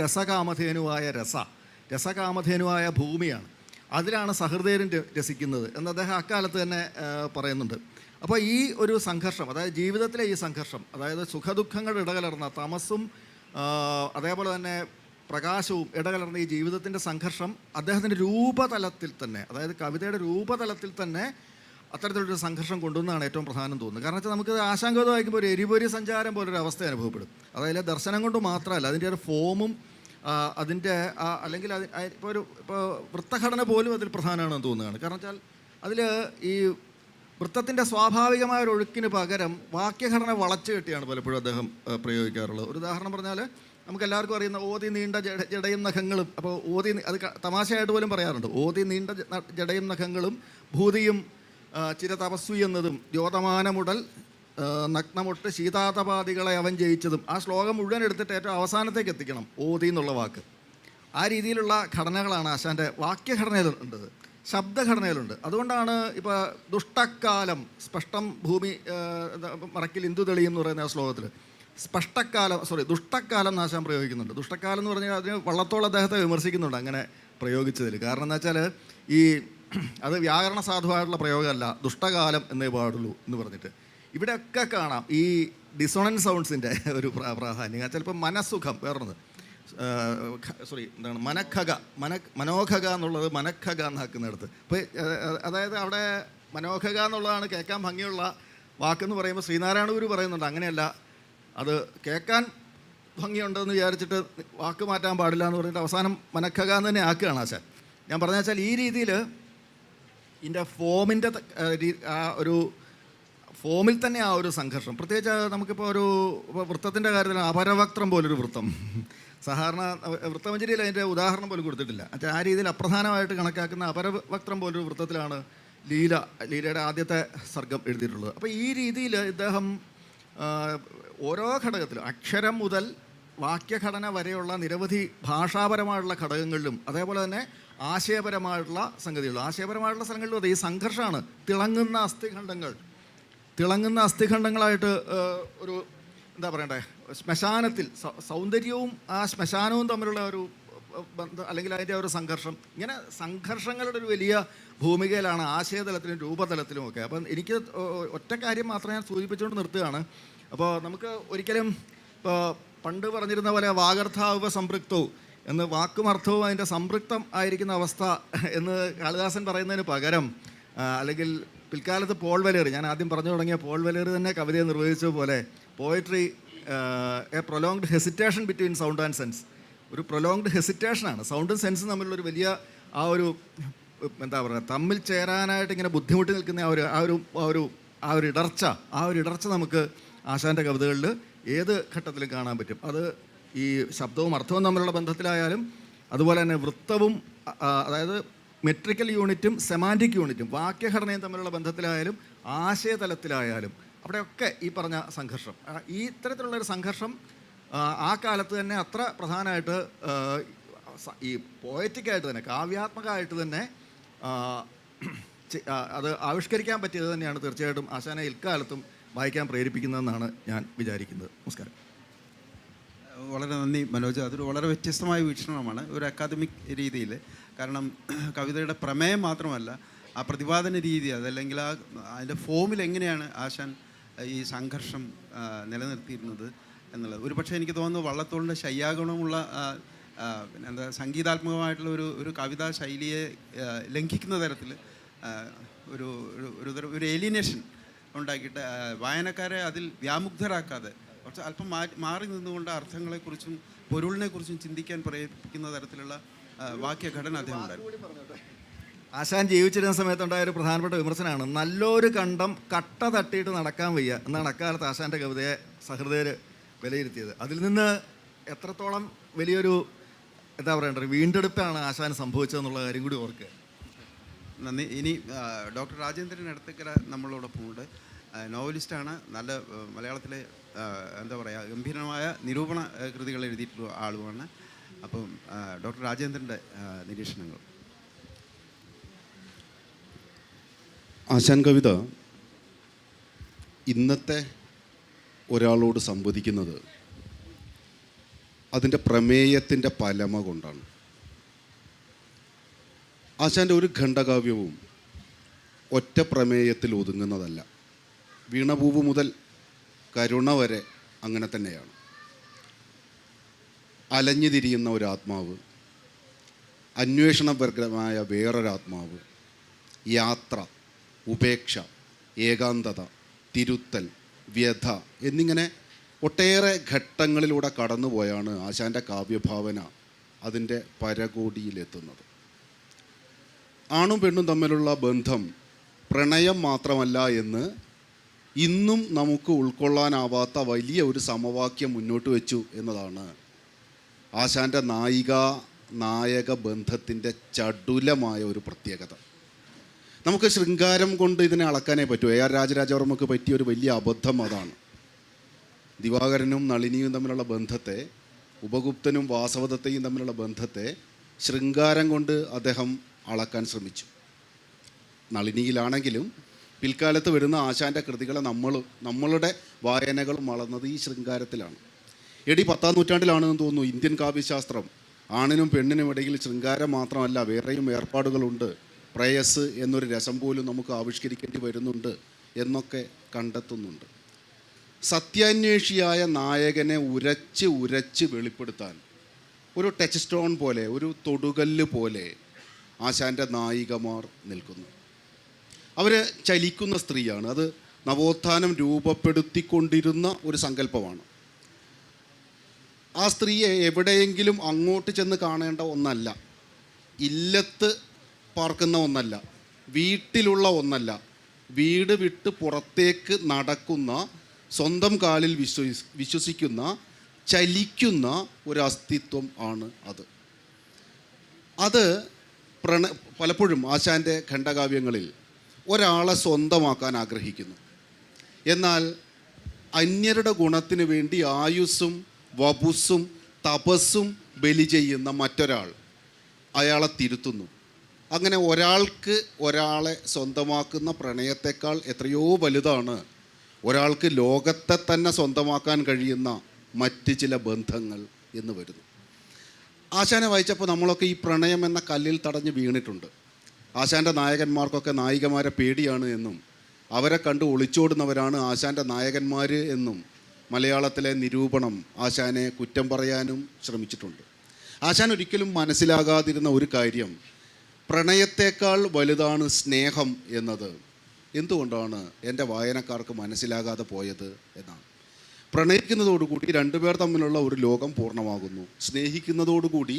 രസകാമധേനുവായ ഭൂമിയാണ്. അതിലാണ് സഹൃദയരും രസിക്കുന്നത് എന്ന് അദ്ദേഹം അക്കാലത്ത് തന്നെ പറയുന്നുണ്ട്. അപ്പോൾ ഈ ഒരു സംഘർഷം, അതായത് ജീവിതത്തിലെ ഈ സംഘർഷം, അതായത് സുഖദുഃഖങ്ങൾ ഇടകലർന്ന തമസ്സും അതേപോലെ തന്നെ പ്രകാശവും ഇടകലർന്ന ഈ ജീവിതത്തിൻ്റെ സംഘർഷം അദ്ദേഹത്തിൻ്റെ രൂപതലത്തിൽ തന്നെ, അതായത് കവിതയുടെ രൂപതലത്തിൽ തന്നെ അത്തരത്തിലൊരു സംഘർഷം കൊണ്ടുവന്നാണ് ഏറ്റവും പ്രധാനം തോന്നുന്നത്. കാരണം വെച്ചാൽ നമുക്ക് ആശാങ്കത വായിക്കുമ്പോൾ ഒരു എരിപൊരി സഞ്ചാരം പോലൊരു അവസ്ഥ അനുഭവപ്പെടും. അതായത് ദർശനം കൊണ്ട് മാത്രമല്ല, അതിൻ്റെ ഒരു ഫോമും അതിൻ്റെ അല്ലെങ്കിൽ ഇപ്പോൾ വൃത്തഘടന പോലും അതിൽ പ്രധാനമാണെന്ന് തോന്നുകയാണ്. കാരണം വെച്ചാൽ അതിൽ ഈ വൃത്തത്തിൻ്റെ സ്വാഭാവികമായ ഒരു ഒഴുക്കിന് പകരം വാക്യഘടന വളച്ചു കെട്ടിയാണ് പലപ്പോഴും അദ്ദേഹം പ്രയോഗിക്കാറുള്ളത്. ഒരു ഉദാഹരണം പറഞ്ഞാൽ, നമുക്കെല്ലാവർക്കും അറിയുന്ന ഓതി നീണ്ട ജടയും നഖങ്ങളും, അപ്പോൾ അത് തമാശയായിട്ട് പോലും പറയാറുണ്ട്, ഓതി നീണ്ട ജടയും നഖങ്ങളും ഭൂതിയും ചിരതപസ്വി എന്നതും ദ്യോതമാനമുടൽ നഗ്നമൊട്ട് ശീതാതപാദികളെ അവൻ ജയിച്ചതും. ആ ശ്ലോകം മുഴുവൻ എടുത്തിട്ട് ഏറ്റവും അവസാനത്തേക്ക് എത്തിക്കണം ഓതി എന്നുള്ള വാക്ക്. ആ രീതിയിലുള്ള ഘടനകളാണ് ആശാൻ്റെ വാക്യഘടനയിലുണ്ട്, ശബ്ദഘടനയിലുണ്ട്. അതുകൊണ്ടാണ് ഇപ്പോൾ ദുഷ്ടക്കാലം സ്പഷ്ടം ഭൂമി മറക്കിൽ ഇന്ദു തെളിയും എന്ന് പറയുന്ന ആ ശ്ലോകത്തിൽ ദുഷ്ടക്കാലം എന്ന് ആശാൻ പ്രയോഗിക്കുന്നുണ്ട്. ദുഷ്ടക്കാലം എന്ന് പറഞ്ഞാൽ അതിന് വള്ളത്തോൾ അദ്ദേഹത്തെ വിമർശിക്കുന്നുണ്ട് അങ്ങനെ പ്രയോഗിച്ചതിൽ. കാരണം എന്താ വെച്ചാൽ അത് വ്യാകരണ സാധുവായിട്ടുള്ള പ്രയോഗമല്ല, ദുഷ്ടകാലം എന്നേ പാടുള്ളൂ എന്ന് പറഞ്ഞിട്ട്. ഇവിടെയൊക്കെ കാണാം ഈ ഡിസോണൻസ് സൗണ്ട്സിൻ്റെ ഒരു പ്രാധാന്യം. ചിലപ്പോൾ മനസ്സുഖം വേറൊന്ന് മനോഖക എന്നുള്ളത് മനഃഖക എന്നാക്കുന്നിടത്ത്. അപ്പോൾ അതായത് അവിടെ മനോഖക എന്നുള്ളതാണ് കേൾക്കാൻ ഭംഗിയുള്ള വാക്കെന്ന് പറയുമ്പോൾ ശ്രീനാരായണ ഗുരു പറയുന്നുണ്ട് അങ്ങനെയല്ല, അത് കേൾക്കാൻ ഭംഗിയുണ്ടെന്ന് വിചാരിച്ചിട്ട് വാക്ക് മാറ്റാൻ പാടില്ല എന്ന് പറഞ്ഞിട്ട് അവസാനം മനഃഖക എന്ന് തന്നെ ആക്കുകയാണ് ആശാൻ. ഞാൻ പറഞ്ഞു വെച്ചാൽ ഈ രീതിയിൽ ഇതിൻ്റെ ഫോമിൻ്റെ ആ ഒരു ഫോമിൽ തന്നെ ആ ഒരു സംഘർഷം, പ്രത്യേകിച്ച് നമുക്കിപ്പോൾ ഒരു വൃത്തത്തിൻ്റെ കാര്യത്തിൽ അപരവക്ത്രം പോലൊരു വൃത്തം സാധാരണ വൃത്തമഞ്ജരിയിൽ അതിൻ്റെ ഉദാഹരണം പോലും കൊടുത്തിട്ടില്ല. ആ രീതിയിൽ അപ്രധാനമായിട്ട് കണക്കാക്കുന്ന അപരവക്ത്രം പോലൊരു വൃത്തത്തിലാണ് ലീലയുടെ ആദ്യത്തെ സർഗം എഴുതിയിട്ടുള്ളത്. അപ്പോൾ ഈ രീതിയിൽ ഇദ്ദേഹം ഓരോ ഘടകത്തിലും അക്ഷരം മുതൽ വാക്യഘടന വരെയുള്ള നിരവധി ഭാഷാപരമായിട്ടുള്ള ഘടകങ്ങളിലും അതേപോലെ തന്നെ ആശയപരമായിട്ടുള്ള സ്ഥലങ്ങളിലും അതെ ഈ സംഘർഷമാണ്. തിളങ്ങുന്ന അസ്ഥിഖണ്ഡങ്ങളായിട്ട് ഒരു എന്താ പറയണ്ടേ, ശ്മശാനത്തിൽ സൗന്ദര്യവും ആ ശ്മശാനവും തമ്മിലുള്ള ഒരു ബന്ധം അല്ലെങ്കിൽ അതിൻ്റെ ഒരു സംഘർഷം, ഇങ്ങനെ സംഘർഷങ്ങളുടെ ഒരു വലിയ ഭൂമികയിലാണ് ആശയതലത്തിലും രൂപതലത്തിലും ഒക്കെ. അപ്പം എനിക്ക് ഒറ്റ കാര്യം മാത്രം ഞാൻ സൂചിപ്പിച്ചുകൊണ്ട് നിർത്തുകയാണ്. അപ്പോൾ നമുക്ക് ഒരിക്കലും ഇപ്പോൾ പണ്ട് പറഞ്ഞിരുന്ന പോലെ വാഗർത്ഥാവ സംപൃക്തവും എന്ന് വാക്കും അർത്ഥവും അതിൻ്റെ സംപൃക്തം ആയിരിക്കുന്ന അവസ്ഥ എന്ന് കാളിദാസൻ പറയുന്നതിന് പകരം, അല്ലെങ്കിൽ പിൽക്കാലത്ത് പോൾ വലേറി, ഞാൻ ആദ്യം പറഞ്ഞു തുടങ്ങിയ പോൾ വലേറി തന്നെ കവിതയെ നിർവഹിച്ചതുപോലെ, poetry a prolonged hesitation between sound and sense. ഒരു പ്രൊലോങ്ഡ് ഹെസിറ്റേഷനാണ് സൗണ്ടും സെൻസും തമ്മിലുള്ളൊരു വലിയ എന്താ പറയുക, തമ്മിൽ ചേരാനായിട്ട് ഇങ്ങനെ ബുദ്ധിമുട്ടി നിൽക്കുന്ന ആ ഒരു ഇടർച്ച നമുക്ക് ആശാൻ്റെ കവിതകളിൽ ഏത് ഘട്ടത്തിലും കാണാൻ പറ്റും. അത് ഈ ശബ്ദവും അർത്ഥവും തമ്മിലുള്ള ബന്ധത്തിലായാലും, അതുപോലെ തന്നെ വൃത്തവും അതായത് മെട്രിക്കൽ യൂണിറ്റും സെമാൻറ്റിക് യൂണിറ്റും വാക്യഘടനയും തമ്മിലുള്ള ബന്ധത്തിലായാലും, ആശയതലത്തിലായാലും, അവിടെയൊക്കെ ഈ പറഞ്ഞ സംഘർഷം, ഈ ഇത്തരത്തിലുള്ളൊരു സംഘർഷം ആ കാലത്ത് തന്നെ അത്ര പ്രധാനമായിട്ട് ഈ പോയറ്റിക്കായിട്ട് തന്നെ, കാവ്യാത്മകമായിട്ട് തന്നെ അത് ആവിഷ്കരിക്കാൻ പറ്റിയത് തന്നെയാണ് തീർച്ചയായിട്ടും ആശാനെ ഇക്കാലത്തും വായിക്കാൻ പ്രേരിപ്പിക്കുന്നതെന്നാണ് ഞാൻ വിചാരിക്കുന്നത്. നമസ്കാരം. വളരെ നന്ദി മനോജ്. അതൊരു വളരെ വ്യത്യസ്തമായ വീക്ഷണമാണ് ഒരു അക്കാദമിക് രീതിയിൽ. കാരണം കവിതയുടെ പ്രമേയം മാത്രമല്ല, ആ പ്രതിപാദന രീതി, അതല്ലെങ്കിൽ അതിൻ്റെ ഫോമിൽ എങ്ങനെയാണ് ആശാൻ ഈ സംഘർഷം നിലനിർത്തിയിരുന്നത് എന്നുള്ളത്. ഒരു പക്ഷേ എനിക്ക് തോന്നുന്നു വള്ളത്തോളിൻ്റെ ശയ്യാഗുണമുള്ള എന്താ സംഗീതാത്മകമായിട്ടുള്ള ഒരു കവിതാ ശൈലിയെ ലംഘിക്കുന്ന തരത്തിൽ ഒരു ഏലിയനേഷൻ ഉണ്ടാക്കിയിട്ട് വായനക്കാരെ അതിൽ വ്യാമുഗ്ധരാക്കാതെ കുറച്ച് അല്പം മാറി നിന്നുകൊണ്ട് അർത്ഥങ്ങളെക്കുറിച്ചും പൊരുളിനെക്കുറിച്ചും ചിന്തിക്കാൻ പ്രേരിപ്പിക്കുന്ന തരത്തിലുള്ള വാക്യഘടന അദ്ദേഹം ഉണ്ടായിരുന്നു. ആശാൻ ജീവിച്ചിരുന്ന സമയത്തുണ്ടായ ഒരു പ്രധാനപ്പെട്ട വിമർശനമാണ് നല്ലൊരു കണ്ടം കട്ട തട്ടിയിട്ട് നടക്കാൻ വയ്യ എന്നാണ് അക്കാലത്ത് ആശാൻ്റെ കവിതയെ സഹൃദയർ വിലയിരുത്തിയത്. അതിൽ നിന്ന് എത്രത്തോളം വലിയൊരു എന്താ പറയേണ്ടത് വീണ്ടെടുപ്പാണ് ആശാന് സംഭവിച്ചതെന്നുള്ള കാര്യം കൂടി ഓർക്കുക. നന്ദി. ഇനി ഡോക്ടർ രാജേന്ദ്രൻ എടത്തക്കര നമ്മളോടൊപ്പമുണ്ട്. നോവലിസ്റ്റാണ്, നല്ല മലയാളത്തിലെ എന്താ പറയുക ഗംഭീരമായ നിരൂപണ കൃതികൾ എഴുതിയിട്ടുള്ള ആളുമാണ്. അപ്പം ഡോക്ടർ രാജേന്ദ്രൻ്റെ നിരീക്ഷണങ്ങൾ. ആശാൻ കവിത ഇന്നത്തെ ഒരാളോട് സംവദിക്കുന്നത് അതിൻ്റെ പ്രമേയത്തിൻ്റെ പലമ കൊണ്ടാണ്. ആശാൻ്റെ ഒരു ഖണ്ഡകാവ്യവും ഒറ്റ പ്രമേയത്തിൽ ഒതുങ്ങുന്നതല്ല. വീണപൂവ് മുതൽ കരുണ വരെ അങ്ങനെ തന്നെയാണ്. അലഞ്ഞു തിരിയുന്ന ഒരാത്മാവ്, അന്വേഷണപരമായ വേറൊരാത്മാവ്, യാത്ര, ഉപേക്ഷ, ഏകാന്തത, തിരുത്തൽ, വ്യഥ എന്നിങ്ങനെ ഒട്ടേറെ ഘട്ടങ്ങളിലൂടെ കടന്നുപോയാണ് ആശാൻ്റെ കാവ്യഭാവന അതിൻ്റെ പരകോടിയിലെത്തുന്നത്. ആണും പെണ്ണും തമ്മിലുള്ള ബന്ധം പ്രണയം മാത്രമല്ല എന്ന് ഇന്നും നമുക്ക് ഉൾക്കൊള്ളാനാവാത്ത വലിയ ഒരു സമവാക്യം മുന്നോട്ട് വെച്ചു എന്നതാണ് ആശാൻ്റെ നായക ബന്ധത്തിൻ്റെ ചടുലമായ ഒരു പ്രത്യേകത. നമുക്ക് ശൃംഗാരം കൊണ്ട് ഇതിനെ അളക്കാനേ പറ്റൂ. AR രാജരാജവർമ്മക്ക് പറ്റിയ ഒരു വലിയ അബദ്ധം അതാണ്. ദിവാകരനും നളിനിയും തമ്മിലുള്ള ബന്ധത്തെ, ഉപഗുപ്തനും വാസവദത്തയും തമ്മിലുള്ള ബന്ധത്തെ ശൃംഗാരം കൊണ്ട് അദ്ദേഹം അളക്കാൻ ശ്രമിച്ചു. നളിനിയിലാണെങ്കിലും പിൽക്കാലത്ത് വരുന്ന ആശാൻ്റെ കൃതികളെ നമ്മളുടെ വായനകളും അളന്നത് ഈ ശൃംഗാരത്തിലാണ്. AD 10-ാം നൂറ്റാണ്ടിലാണെന്ന് തോന്നുന്നു ഇന്ത്യൻ കാവ്യശാസ്ത്രം ആണിനും പെണ്ണിനും ഇടയിൽ ശൃംഗാരം മാത്രമല്ല വേറെയും ഏർപ്പാടുകളുണ്ട്, പ്രേയസ് എന്നൊരു രസം പോലും നമുക്ക് ആവിഷ്കരിക്കേണ്ടി വരുന്നുണ്ട് എന്നൊക്കെ കണ്ടെത്തുന്നുണ്ട്. സത്യാന്വേഷിയായ നായകനെ ഉരച്ച് വെളിപ്പെടുത്താൻ ഒരു ടച്ച് സ്റ്റോൺ പോലെ, ഒരു തൊടുകല്ല് പോലെ ആശാൻ്റെ നായികമാർ നിൽക്കുന്നു. അവർ ചലിക്കുന്ന സ്ത്രീയാണ്. അത് നവോത്ഥാനം രൂപപ്പെടുത്തിക്കൊണ്ടിരുന്ന ഒരു സങ്കല്പമാണ്. ആ സ്ത്രീയെ എവിടെയെങ്കിലും അങ്ങോട്ട് ചെന്ന് കാണേണ്ട ഒന്നല്ല, ഇല്ലത്ത് പാർക്കുന്ന ഒന്നല്ല, വീട്ടിലുള്ള ഒന്നല്ല, വീട് വിട്ട് പുറത്തേക്ക് നടക്കുന്ന, സ്വന്തം കാലിൽ വിശ്വസിക്കുന്ന, ചലിക്കുന്ന ഒരു അസ്തിത്വം ആണ് അത്. പലപ്പോഴും ആശാൻ്റെ ഖണ്ഡകാവ്യങ്ങളിൽ ഒരാളെ സ്വന്തമാക്കാൻ ആഗ്രഹിക്കുന്നു. എന്നാൽ അന്യരുടെ ഗുണത്തിന് വേണ്ടി ആയുസ്സും വപുസ്സും തപസ്സും ബലി ചെയ്യുന്ന മറ്റൊരാൾ അയാളെ തിരുത്തുന്നു. അങ്ങനെ ഒരാളെ സ്വന്തമാക്കുന്ന പ്രണയത്തെക്കാൾ എത്രയോ വലുതാണ് ഒരാൾക്ക് ലോകത്തെ തന്നെ സ്വന്തമാക്കാൻ കഴിയുന്ന മറ്റ് ചില ബന്ധങ്ങൾ എന്ന് വരുന്നു. ആശാനെ വായിച്ചപ്പോൾ നമ്മളൊക്കെ ഈ പ്രണയം എന്ന കല്ലിൽ തടഞ്ഞ് വീണിട്ടുണ്ട്. ആശാൻ്റെ നായകന്മാർക്കൊക്കെ നായികമാരെ പേടിയാണ് എന്നും അവരെ കണ്ട് ഒളിച്ചോടുന്നവരാണ് ആശാൻ്റെ നായകന്മാർ എന്നും മലയാളത്തിലെ നിരൂപണം ആശാനെ കുറ്റം പറയാനും ശ്രമിച്ചിട്ടുണ്ട്. ആശാൻ ഒരിക്കലും മനസ്സിലാകാതിരുന്ന ഒരു കാര്യം, പ്രണയത്തേക്കാൾ വലുതാണ് സ്നേഹം എന്നത് എന്തുകൊണ്ടാണ് എൻ്റെ വായനക്കാർക്ക് മനസ്സിലാകാതെ പോയത് എന്നാണ്. പ്രണയിക്കുന്നതോടുകൂടി രണ്ടുപേർ തമ്മിലുള്ള ഒരു ലോകം പൂർണ്ണമാകുന്നു. സ്നേഹിക്കുന്നതോടുകൂടി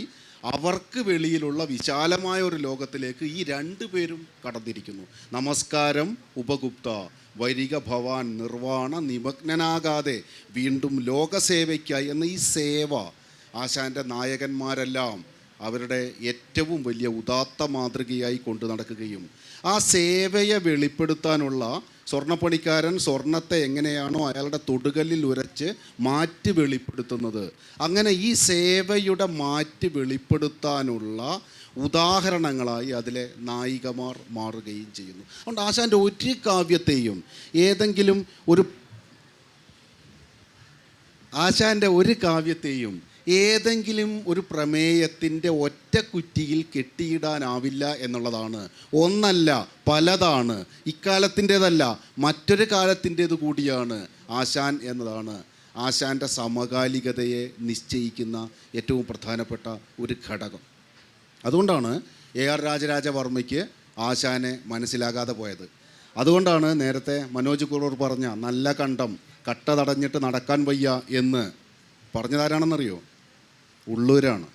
അവർക്ക് വെളിയിലുള്ള വിശാലമായ ഒരു ലോകത്തിലേക്ക് ഈ രണ്ടു പേരും കടന്നിരിക്കുന്നു. നമസ്കാരം ഉപഗുപ്ത, വരിക ഭവാൻ, നിർവാണ നിമഗ്നനാകാതെ വീണ്ടും ലോകസേവയ്ക്കായി എന്ന ഈ സേവ ആശാൻ്റെ നായകന്മാരെല്ലാം അവരുടെ ഏറ്റവും വലിയ ഉദാത്ത മാതൃകയായി കൊണ്ടു നടക്കുകയും ആ സേവയെ വെളിപ്പെടുത്താനുള്ള സ്വർണ്ണപ്പണിക്കാരൻ സ്വർണത്തെ എങ്ങനെയാണോ അയാളുടെ തൊടുകല്ലിൽ ഉരച്ച് മാറ്റ് വെളിപ്പെടുത്തുന്നത്, അങ്ങനെ ഈ സേവയുടെ മാറ്റ് വെളിപ്പെടുത്താനുള്ള ഉദാഹരണങ്ങളായി അതിലെ നായികമാർ മാറുകയും ചെയ്യുന്നു. അതുകൊണ്ട് ആശാൻ്റെ ഒരു കാവ്യത്തെയും ഏതെങ്കിലും ഏതെങ്കിലും ഒരു പ്രമേയത്തിൻ്റെ ഒറ്റ കുറ്റിയിൽ കെട്ടിയിടാനാവില്ല എന്നുള്ളതാണ്. ഒന്നല്ല, പലതാണ്. ഇക്കാലത്തിൻ്റേതല്ല, മറ്റൊരു കാലത്തിൻ്റേത് കൂടിയാണ് ആശാൻ എന്നതാണ് ആശാൻ്റെ സമകാലികതയെ നിശ്ചയിക്കുന്ന ഏറ്റവും പ്രധാനപ്പെട്ട ഒരു ഘടകം. അതുകൊണ്ടാണ് AR രാജരാജവർമ്മയ്ക്ക് ആശാനെ മനസ്സിലാകാതെ പോയത്. അതുകൊണ്ടാണ് നേരത്തെ മനോജ് കുറൂർ പറഞ്ഞ നല്ല കണ്ടം കട്ട തടഞ്ഞിട്ട് നടക്കാൻ വയ്യ എന്ന് പറഞ്ഞതാരാണെന്നറിയോ? ഉള്ളൂരാണ്.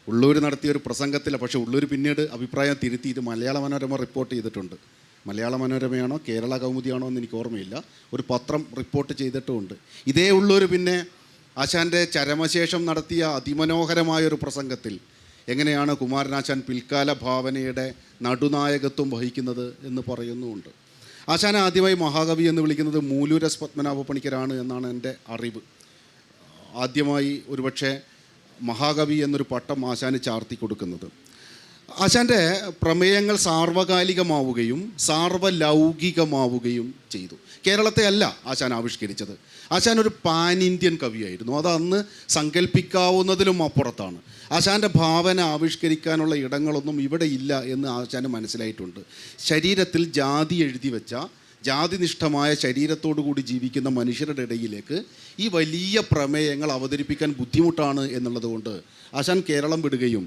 ഉള്ളൂർ നടത്തിയൊരു പ്രസംഗത്തിൽ, പക്ഷേ ഉള്ളൂർ പിന്നീട് അഭിപ്രായം തിരുത്തി ഇത് മലയാള മനോരമ റിപ്പോർട്ട് ചെയ്തിട്ടുണ്ട്. മലയാള മനോരമയാണോ കേരള കൗമുദിയാണോ എന്ന് എനിക്ക് ഓർമ്മയില്ല, ഒരു പത്രം റിപ്പോർട്ട് ചെയ്തിട്ടുമുണ്ട്. ഇതേ ഉള്ളൂർ പിന്നെ ആശാൻ്റെ ചരമശേഷം നടത്തിയ അതിമനോഹരമായൊരു പ്രസംഗത്തിൽ എങ്ങനെയാണ് കുമാരനാശാൻ പിൽക്കാല ഭാവനയുടെ നടുനായകത്വം വഹിക്കുന്നത് എന്ന് പറയുന്നുമുണ്ട്. ആശാനെ ആദ്യമായി മഹാകവി എന്ന് വിളിക്കുന്നത് മൂലൂരസ് പത്മനാഭ പണിക്കരാണ് എന്നാണ് എൻ്റെ അറിവ്. ആദ്യമായി ഒരുപക്ഷെ മഹാകവി എന്നൊരു പട്ടം ആശാന് ചാർത്തി കൊടുക്കുന്നത്. ആശാൻ്റെ പ്രമേയങ്ങൾ സാർവകാലികമാവുകയും സാർവലൗകികമാവുകയും ചെയ്തു. കേരളത്തെ അല്ല ആശാൻ ആവിഷ്കരിച്ചത്. ആശാൻ ഒരു പാൻ ഇന്ത്യൻ കവിയായിരുന്നു. അത് അന്ന് സങ്കല്പിക്കാവുന്നതിലും അപ്പുറത്താണ്. ആശാൻ്റെ ഭാവന ആവിഷ്കരിക്കാനുള്ള ഇടങ്ങളൊന്നും ഇവിടെ ഇല്ല എന്ന് ആശാന് മനസ്സിലായിട്ടുണ്ട്. ശരീരത്തിൽ ജാതി എഴുതി വെച്ച ജാതിനിഷ്ഠമായ ശരീരത്തോടു കൂടി ജീവിക്കുന്ന മനുഷ്യരുടെ ഇടയിലേക്ക് ഈ വലിയ പ്രമേയങ്ങൾ അവതരിപ്പിക്കാൻ ബുദ്ധിമുട്ടാണ് എന്നുള്ളത് കൊണ്ട് ആശാൻ കേരളം വിടുകയും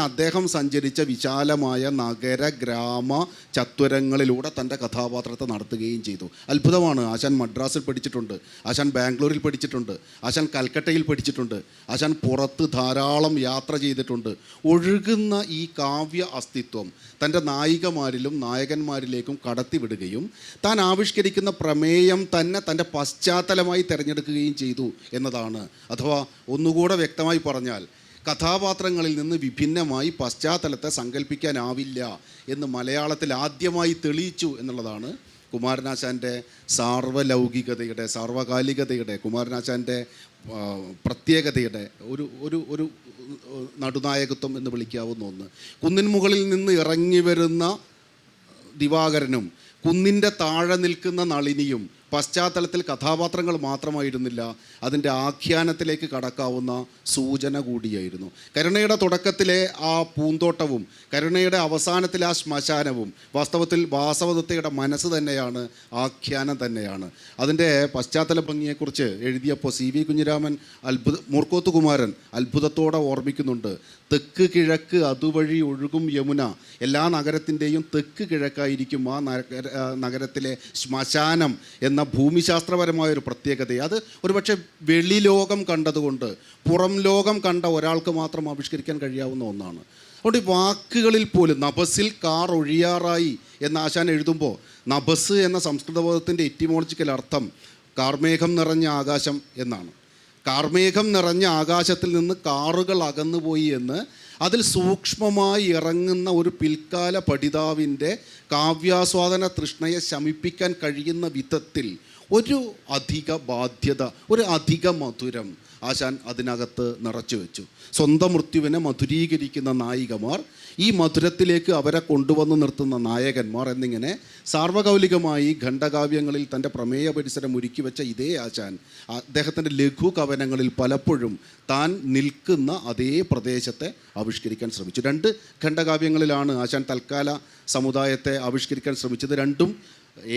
അദ്ദേഹം സഞ്ചരിച്ച വിശാലമായ നഗര ഗ്രാമ ചത്വരങ്ങളിലൂടെ തൻ്റെ കഥാപാത്രത്തെ നടത്തുകയും ചെയ്തു. അത്ഭുതമാണ്. ആശാൻ മദ്രാസിൽ പഠിച്ചിട്ടുണ്ട്, ആശാൻ ബാംഗ്ലൂരിൽ പഠിച്ചിട്ടുണ്ട്, ആശാൻ കൽക്കട്ടയിൽ പഠിച്ചിട്ടുണ്ട്, ആശാൻ പുറത്ത് ധാരാളം യാത്ര ചെയ്തിട്ടുണ്ട്. ഒഴുകുന്ന ഈ കാവ്യ അസ്തിത്വം തൻ്റെ നായികമാരിലും നായകന്മാരിലേക്കും കടത്തിവിടുകയും താൻ ആവിഷ്കരിക്കുന്ന പ്രമേയം തന്നെ തൻ്റെ പശ്ചാത്തലമായി തിരഞ്ഞെടുക്കുകയും ചെയ്തു എന്നതാണ്. അഥവാ ഒന്നുകൂടെ വ്യക്തമായി പറഞ്ഞാൽ, കഥാപാത്രങ്ങളിൽ നിന്ന് വിഭിന്നമായി പശ്ചാത്തലത്തെ സങ്കല്പിക്കാനാവില്ല എന്ന് മലയാളത്തിൽ ആദ്യമായി തെളിയിച്ചു എന്നുള്ളതാണ് കുമാരനാശാൻ്റെ സാർവലൗകികതയുടെ, സാർവകാലികതയുടെ, കുമാരനാശാൻ്റെ പ്രത്യേകതയുടെ ഒരു നടുനായകത്വം എന്ന് വിളിക്കാവുന്ന ഒന്ന്. കുന്നിൻ മുകളിൽ നിന്ന് ഇറങ്ങി വരുന്ന ദിവാകരനും കുന്നിൻ്റെ താഴെ നിൽക്കുന്ന നളിനിയും പശ്ചാത്തലത്തിൽ കഥാപാത്രങ്ങൾ മാത്രമായിരുന്നില്ല, അതിൻ്റെ ആഖ്യാനത്തിലേക്ക് കടക്കാവുന്ന സൂചന കൂടിയായിരുന്നു. കരുണയുടെ തുടക്കത്തിലെ ആ പൂന്തോട്ടവും കരുണയുടെ അവസാനത്തിലെ ആ ശ്മശാനവും വാസ്തവത്തിൽ വാസവദത്തയുടെ മനസ്സ് തന്നെയാണ്, ആഖ്യാനം തന്നെയാണ്. അതിൻ്റെ പശ്ചാത്തല ഭംഗിയെക്കുറിച്ച് എഴുതിയപ്പോൾ CV കുഞ്ഞിരാമൻ മൂർക്കോത്ത് കുമാരൻ അത്ഭുതത്തോടെ ഓർമ്മിക്കുന്നുണ്ട്. തെക്ക് കിഴക്ക് അതുവഴി ഒഴുകും യമുന, എല്ലാ നഗരത്തിൻ്റെയും തെക്ക് കിഴക്കായിരിക്കും ആ നഗരത്തിലെ ശ്മശാനം എന്ന ഭൂമിശാസ്ത്രപരമായൊരു പ്രത്യേകത. അത് ഒരുപക്ഷെ വെളിലോകം കണ്ടതുകൊണ്ട് പുറം ലോകം കണ്ട ഒരാൾക്ക് മാത്രം ആവിഷ്കരിക്കാൻ കഴിയാവുന്ന ഒന്നാണ്. അതുകൊണ്ട് ഈ വാക്കുകളിൽ പോലും നഭസിൽ കാർ ഒഴിയാറായി എന്ന് ആശാൻ എഴുതുമ്പോൾ നഭസ് എന്ന സംസ്കൃത പദത്തിൻ്റെ എറ്റിമോളജിക്കൽ അർത്ഥം കാർമേഘം നിറഞ്ഞ ആകാശം എന്നാണ്. കാർമേഘം നിറഞ്ഞ ആകാശത്തിൽ നിന്ന് കാറുകൾ അകന്നുപോയി എന്ന് അതിൽ സൂക്ഷ്മമായി ഇറങ്ങുന്ന ഒരു പിൽക്കാല പഠിതാവിൻ്റെ കാവ്യാസ്വാദന തൃഷ്ണയെ ശമിപ്പിക്കാൻ കഴിയുന്ന വിധത്തിൽ ഒരു അധിക ബാധ്യത, ഒരു അധിക മധുരം ആശാൻ അതിനകത്ത് നിറച്ചു വെച്ചു. സ്വന്തം മൃത്യുവിനെ മധുരീകരിക്കുന്ന നായികമാർ, ഈ മധുരത്തിലേക്ക് അവരെ കൊണ്ടുവന്ന് നിർത്തുന്ന നായകന്മാർ എന്നിങ്ങനെ സാർവകൗലികമായി ഖണ്ഡകാവ്യങ്ങളിൽ തൻ്റെ പ്രമേയ പരിസരം ഒരുക്കി വെച്ച ഇതേ ആശാൻ അദ്ദേഹത്തിൻ്റെ ലഘു കവനങ്ങളിൽ പലപ്പോഴും താൻ നിൽക്കുന്ന അതേ പ്രദേശത്തെ ആവിഷ്കരിക്കാൻ ശ്രമിച്ചു. 2 ഖണ്ഡകാവ്യങ്ങളിലാണ് ആശാൻ തൽക്കാല സമുദായത്തെ ആവിഷ്കരിക്കാൻ ശ്രമിച്ചത്. രണ്ടും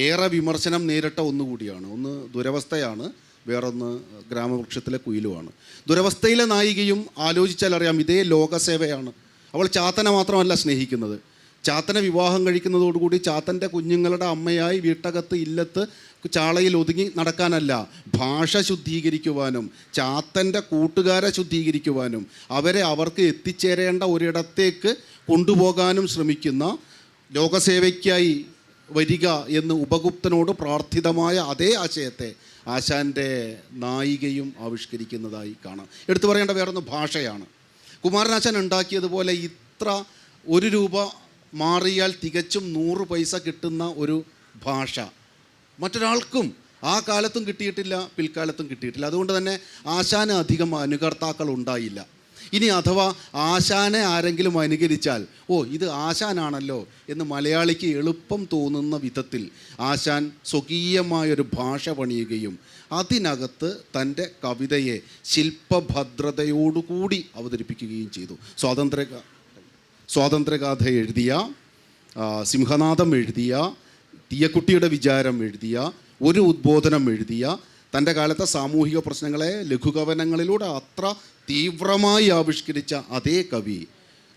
ഏറെ വിമർശനം നേരിട്ട ഒന്നുകൂടിയാണ്. ഒന്ന് ദുരവസ്ഥയാണ്, വേറൊന്ന് ഗ്രാമവൃക്ഷത്തിലെ കുയിലുമാണ്. ദുരവസ്ഥയിലെ നായികയും ആലോചിച്ചാൽ അറിയാം ഇതേ ലോകസേവയാണ്. അവൾ ചാത്തനെ മാത്രമല്ല സ്നേഹിക്കുന്നത്, ചാത്തനെ വിവാഹം കഴിക്കുന്നതോടുകൂടി ചാത്തൻ്റെ കുഞ്ഞുങ്ങളുടെ അമ്മയായി വീട്ടകത്ത് ഇല്ലത്ത് ചാളയിൽ ഒതുങ്ങി നടക്കാനല്ല, ഭാഷ ശുദ്ധീകരിക്കുവാനും ചാത്തൻ്റെ കൂട്ടുകാരെ ശുദ്ധീകരിക്കുവാനും അവരെ അവർക്ക് എത്തിച്ചേരേണ്ട ഒരിടത്തേക്ക് കൊണ്ടുപോകാനും ശ്രമിക്കുന്ന, ലോകസേവയ്ക്കായി വരിക എന്ന് ഉപഗുപ്തനോട് പ്രാർത്ഥിതമായ അതേ ആശയത്തെ ആശാൻ്റെ നായികയും ആവിഷ്കരിക്കുന്നതായി കാണാം. എടുത്തു പറയേണ്ട വേറൊന്ന് ഭാഷയാണ്. കുമാരനാശാൻ ഉണ്ടാക്കിയതുപോലെ ഇത്ര 1 രൂപ മാറിയാൽ തികച്ചും 100 പൈസ കിട്ടുന്ന ഒരു ഭാഷ മറ്റൊരാൾക്കും ആ കാലത്തും കിട്ടിയിട്ടില്ല, പിൽക്കാലത്തും കിട്ടിയിട്ടില്ല. അതുകൊണ്ട് തന്നെ ആശാന് അധികം അനുകർത്താക്കൾ ഉണ്ടായില്ല. ഇനി അഥവാ ആശാനെ ആരെങ്കിലും അനുകരിച്ചാൽ ഇത് ആശാനാണല്ലോ എന്ന് മലയാളിക്ക് എളുപ്പം തോന്നുന്ന വിധത്തിൽ ആശാൻ സ്വകീയമായൊരു ഭാഷ പണിയുകയും അതിനകത്ത് തൻ്റെ കവിതയെ ശില്പഭദ്രതയോടുകൂടി അവതരിപ്പിക്കുകയും ചെയ്തു. സ്വാതന്ത്ര്യഗാഥ എഴുതിയ, സിംഹനാദം എഴുതിയ, തീയക്കുട്ടിയുടെ വിചാരം എഴുതിയ, ഒരു ഉദ്ബോധനം എഴുതിയ, തൻ്റെ കാലത്തെ സാമൂഹിക പ്രശ്നങ്ങളെ ലഘുകവനങ്ങളിലൂടെ അത്ര തീവ്രമായി ആവിഷ്കരിച്ച അതേ കവി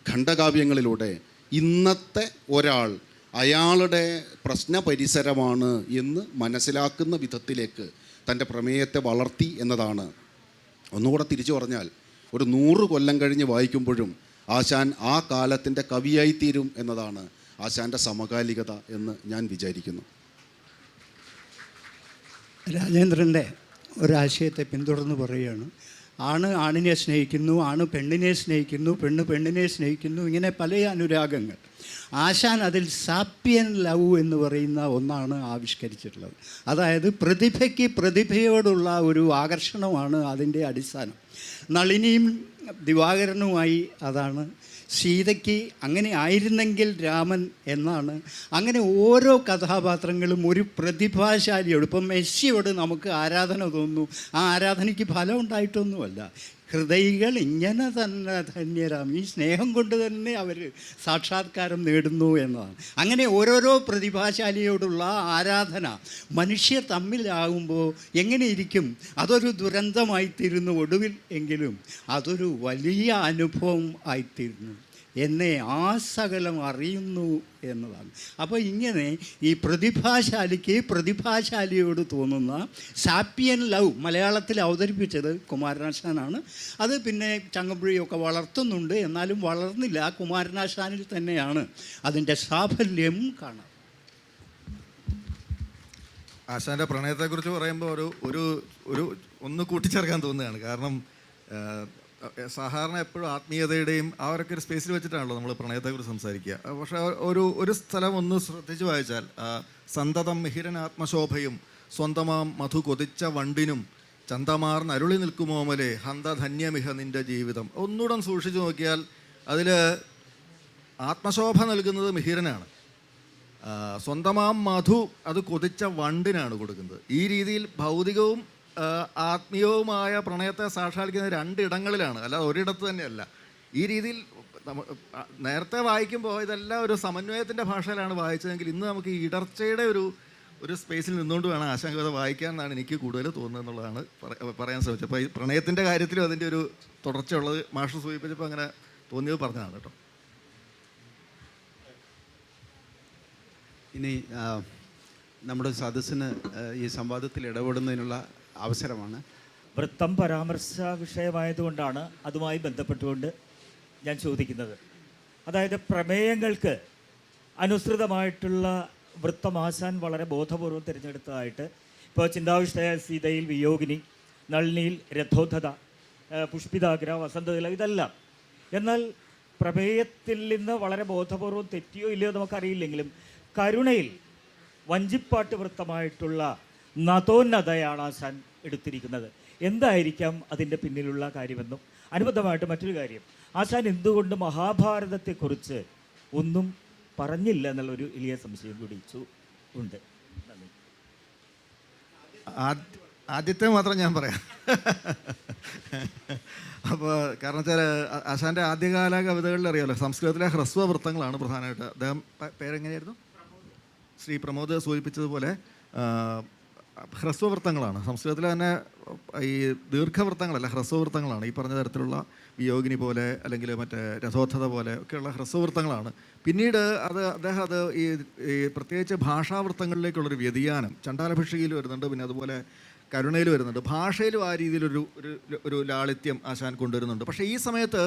ഖണ്ഡകാവ്യങ്ങളിലൂടെ ഇന്നത്തെ ഒരാൾ അയാളുടെ പ്രശ്ന പരിസരമാണ് എന്ന് മനസ്സിലാക്കുന്ന വിധത്തിലേക്ക് തൻ്റെ പ്രമേയത്തെ വളർത്തി എന്നതാണ്. ഒന്നുകൂടെ തിരിച്ചു പറഞ്ഞാൽ, ഒരു 100 കൊല്ലം കഴിഞ്ഞ് വായിക്കുമ്പോഴും ആശാൻ ആ കാലത്തിൻ്റെ കവിയായിത്തീരും എന്നതാണ് ആശാൻ്റെ സമകാലികത എന്ന് ഞാൻ വിചാരിക്കുന്നു. രാജേന്ദ്രൻ്റെ ഒരാശയത്തെ പിന്തുടർന്ന് പറയുകയാണ്, ആണ് ആണിനെ സ്നേഹിക്കുന്നു, ആണ് പെണ്ണിനെ സ്നേഹിക്കുന്നു, പെണ്ണ് പെണ്ണിനെ സ്നേഹിക്കുന്നു, ഇങ്ങനെ പല അനുരാഗങ്ങൾ. ആശാൻ അതിൽ സാപ്പിയൻ ലവ് എന്ന് പറയുന്ന ഒന്നാണ് ആവിഷ്കരിച്ചിട്ടുള്ളത്. അതായത് പ്രതിഭയ്ക്ക് പ്രതിഭയോടുള്ള ഒരു ആകർഷണമാണ് അതിൻ്റെ അടിസ്ഥാനം. നളിനിയും ദിവാകരനുമായി അതാണ്, സീതയ്ക്ക് അങ്ങനെ ആയിരുന്നെങ്കിൽ രാമൻ എന്നാണ്. അങ്ങനെ ഓരോ കഥാപാത്രങ്ങളും ഒരു പ്രതിഭാശാലിയോട്, ഇപ്പം മെസ്സിയോട് നമുക്ക് ആരാധന തോന്നുന്നു, ആ ആരാധനയ്ക്ക് ഫലം ഉണ്ടായിട്ടൊന്നുമല്ല. ഹൃദയികൾ ഇങ്ങനെ തന്നെ ധന്യരാം, ഈ സ്നേഹം കൊണ്ട് തന്നെ അവർ സാക്ഷാത്കാരം നേടുന്നു എന്നതാണ്. അങ്ങനെ ഓരോരോ പ്രതിഭാശാലിയോടുള്ള ആരാധന മനുഷ്യർ തമ്മിലാകുമ്പോൾ എങ്ങനെയിരിക്കും? അതൊരു ദുരന്തമായിത്തീരുന്നു ഒടുവിൽ, എങ്കിലും അതൊരു വലിയ അനുഭവം ആയിത്തീരുന്നു. എന്നെ ആ സകലം അറിയുന്നു എന്നതാണ്. അപ്പോൾ ഇങ്ങനെ ഈ പ്രതിഭാശാലിക്ക് പ്രതിഭാശാലിയോട് തോന്നുന്ന സാപ്പിയൻ ലവ് മലയാളത്തിൽ അവതരിപ്പിച്ചത് കുമാരനാശാനാണ്. അത് പിന്നെ ചങ്ങമ്പുഴിയൊക്കെ വളർത്തുന്നുണ്ട്, എന്നാലും വളർന്നില്ല. കുമാരനാശാനിൽ തന്നെയാണ് അതിൻ്റെ സാഫല്യം കാണാം. ആശാൻ്റെ പ്രണയത്തെക്കുറിച്ച് പറയുമ്പോൾ ഒരു ഒന്ന് കൂട്ടിച്ചേർക്കാൻ തോന്നുകയാണ്. കാരണം സാധാരണ എപ്പോഴും ആത്മീയതയുടെയും അവരൊക്കെ ഒരു സ്പേസിൽ വെച്ചിട്ടാണല്ലോ നമ്മൾ പ്രണയത്തെക്കുറിച്ച് സംസാരിക്കുക. പക്ഷേ ഒരു സ്ഥലം ഒന്ന് ശ്രദ്ധിച്ച് വായിച്ചാൽ, സന്തതം മിഹിരൻ ആത്മശോഭയും സ്വന്തമാം മധു കൊതിച്ച വണ്ടിനും ചന്തമാർന്ന് അരുളി നിൽക്കുമോമലെ ഹന്തധന്യമിഹ നിൻ്റെ ജീവിതം. ഒന്നുകൂടെ സൂക്ഷിച്ചു നോക്കിയാൽ അതിൽ ആത്മശോഭ നൽകുന്നത് മിഹിരനാണ്, സ്വന്തമാം മധു അത് കൊതിച്ച വണ്ടിനാണ് കൊടുക്കുന്നത്. ഈ രീതിയിൽ ഭൗതികവും ആത്മീയവുമായ പ്രണയത്തെ സാക്ഷാത്കരിക്കുന്ന 2 ഇടങ്ങളിലാണ്, അല്ലാതെ ഒരിടത്ത് തന്നെയല്ല. ഈ രീതിയിൽ നേരത്തെ വായിക്കുമ്പോൾ ഇതെല്ലാം ഒരു സമന്വയത്തിൻ്റെ ഭാഷയിലാണ് വായിച്ചതെങ്കിൽ ഇന്ന് നമുക്ക് ഈ ഇടർച്ചയുടെ ഒരു സ്പേസിൽ നിന്നുകൊണ്ട് വേണം ആശാങ്കത വായിക്കാൻ എന്നാണ് എനിക്ക് കൂടുതൽ തോന്നുന്നത് എന്നുള്ളതാണ് പറയാൻ ശ്രമിച്ചത്. അപ്പോൾ ഈ പ്രണയത്തിൻ്റെ കാര്യത്തിലും അതിൻ്റെ ഒരു തുടർച്ചയുള്ളത് മാഷ് സൂചിപ്പിച്ചപ്പോൾ അങ്ങനെ തോന്നിയത് പറഞ്ഞതാണ് കേട്ടോ. ഇനി നമ്മുടെ സദസ്സിന് ഈ സംവാദത്തിൽ ഇടപെടുന്നതിനുള്ള അവസരമാണ്. വൃത്തം പരാമർശ വിഷയമായതുകൊണ്ടാണ് അതുമായി ബന്ധപ്പെട്ടുകൊണ്ട് ഞാൻ ചോദിക്കുന്നത്. അതായത് പ്രമേയങ്ങൾക്ക് അനുസൃതമായിട്ടുള്ള വൃത്തം ആശാൻ വളരെ ബോധപൂർവം തിരഞ്ഞെടുത്തതായിട്ട് ഇപ്പോൾ ചിന്താവിഷ്ടയ സീതയിൽ വിയോഗിനി, നളിനിയിൽ രഥോധത, പുഷ്പിതാഗ്ര, വസന്തതില, ഇതെല്ലാം. എന്നാൽ പ്രമേയത്തിൽ നിന്ന് വളരെ ബോധപൂർവം തെറ്റിയോ ഇല്ലയോ നമുക്കറിയില്ലെങ്കിലും കരുണയിൽ വഞ്ചിപ്പാട്ട് വൃത്തമായിട്ടുള്ള നതോന്നതയാണ് ആശാൻ എടുത്തിരിക്കുന്നത്. എന്തായിരിക്കാം അതിൻ്റെ പിന്നിലുള്ള കാര്യമെന്നും അനുബന്ധമായിട്ട് മറ്റൊരു കാര്യം, ആശാൻ എന്തുകൊണ്ട് മഹാഭാരതത്തെക്കുറിച്ച് ഒന്നും പറഞ്ഞില്ല എന്നുള്ളൊരു വലിയ സംശയം കൂടി ഉണ്ട്. നന്ദി. ആദ്യത്തെ മാത്രം ഞാൻ പറയാം. അപ്പോൾ കാരണം വെച്ചാൽ ആശാൻ്റെ ആദ്യകാല കവിതകളിൽ അറിയാമല്ലോ, സംസ്കൃതത്തിലെ ഹ്രസ്വവൃത്തങ്ങളാണ് പ്രധാനമായിട്ട്. അദ്ദേഹം പേരെങ്ങനെയായിരുന്നു? ശ്രീ പ്രമോദ് സൂചിപ്പിച്ചതുപോലെ ഹ്രസ്വവൃത്തങ്ങളാണ്. സംസ്കൃതത്തിൽ തന്നെ ഈ ദീർഘവൃത്തങ്ങളല്ല, ഹ്രസ്വവൃത്തങ്ങളാണ്. ഈ പറഞ്ഞ തരത്തിലുള്ള വിയോഗിനി പോലെ അല്ലെങ്കിൽ മറ്റേ രഥോദ്ധത പോലെ ഒക്കെയുള്ള ഹ്രസ്വവൃത്തങ്ങളാണ്. പിന്നീട് അദ്ദേഹം ഈ പ്രത്യേകിച്ച് ഭാഷാവൃത്തങ്ങളിലേക്കുള്ളൊരു വ്യതിയാനം ചണ്ഡാലഭിഷയിൽ വരുന്നുണ്ട്, പിന്നെ അതുപോലെ കരുണയിൽ വരുന്നുണ്ട്. ഭാഷയിലും ആ രീതിയിലൊരു ഒരു ലാളിത്യം ആശാൻ കൊണ്ടുവരുന്നുണ്ട്. പക്ഷേ ഈ സമയത്ത്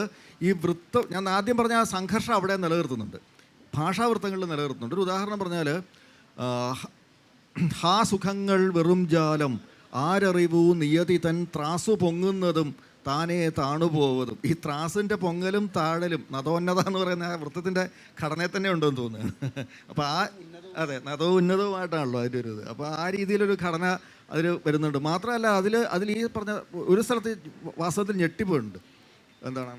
ഈ വൃത്തം, ഞാൻ ആദ്യം പറഞ്ഞ ആ സംഘർഷം അവിടെ നിലനിർത്തുന്നുണ്ട്, ഭാഷാവൃത്തങ്ങളിൽ നിലനിർത്തുന്നുണ്ട്. ഒരു ഉദാഹരണം പറഞ്ഞാൽ, ഹാ സുഖങ്ങൾ വെറും ജാലം, ആരറിവൂ നിയതി തൻ ത്രാസു പൊങ്ങുന്നതും താനേ താണുപോവതും. ഈ ത്രാസിൻ്റെ പൊങ്ങലും താഴലും നദോന്നത എന്ന് പറയുന്ന ആ വൃത്തത്തിൻ്റെ ഘടനയിൽ തന്നെ ഉണ്ടെന്ന് തോന്നുന്നു. അപ്പോൾ അതെ, നദവും ഉന്നതവുമായിട്ടാണല്ലോ അതിൻ്റെ ഒരു ഇത്. അപ്പോൾ ആ രീതിയിലൊരു ഘടന അതിൽ വരുന്നുണ്ട്. മാത്രമല്ല അതിൽ ഈ പറഞ്ഞ ഒരു സ്ഥലത്ത് വാസ്തവത്തിൽ ഞെട്ടിപ്പോയിട്ടുണ്ട്. എന്താണ്,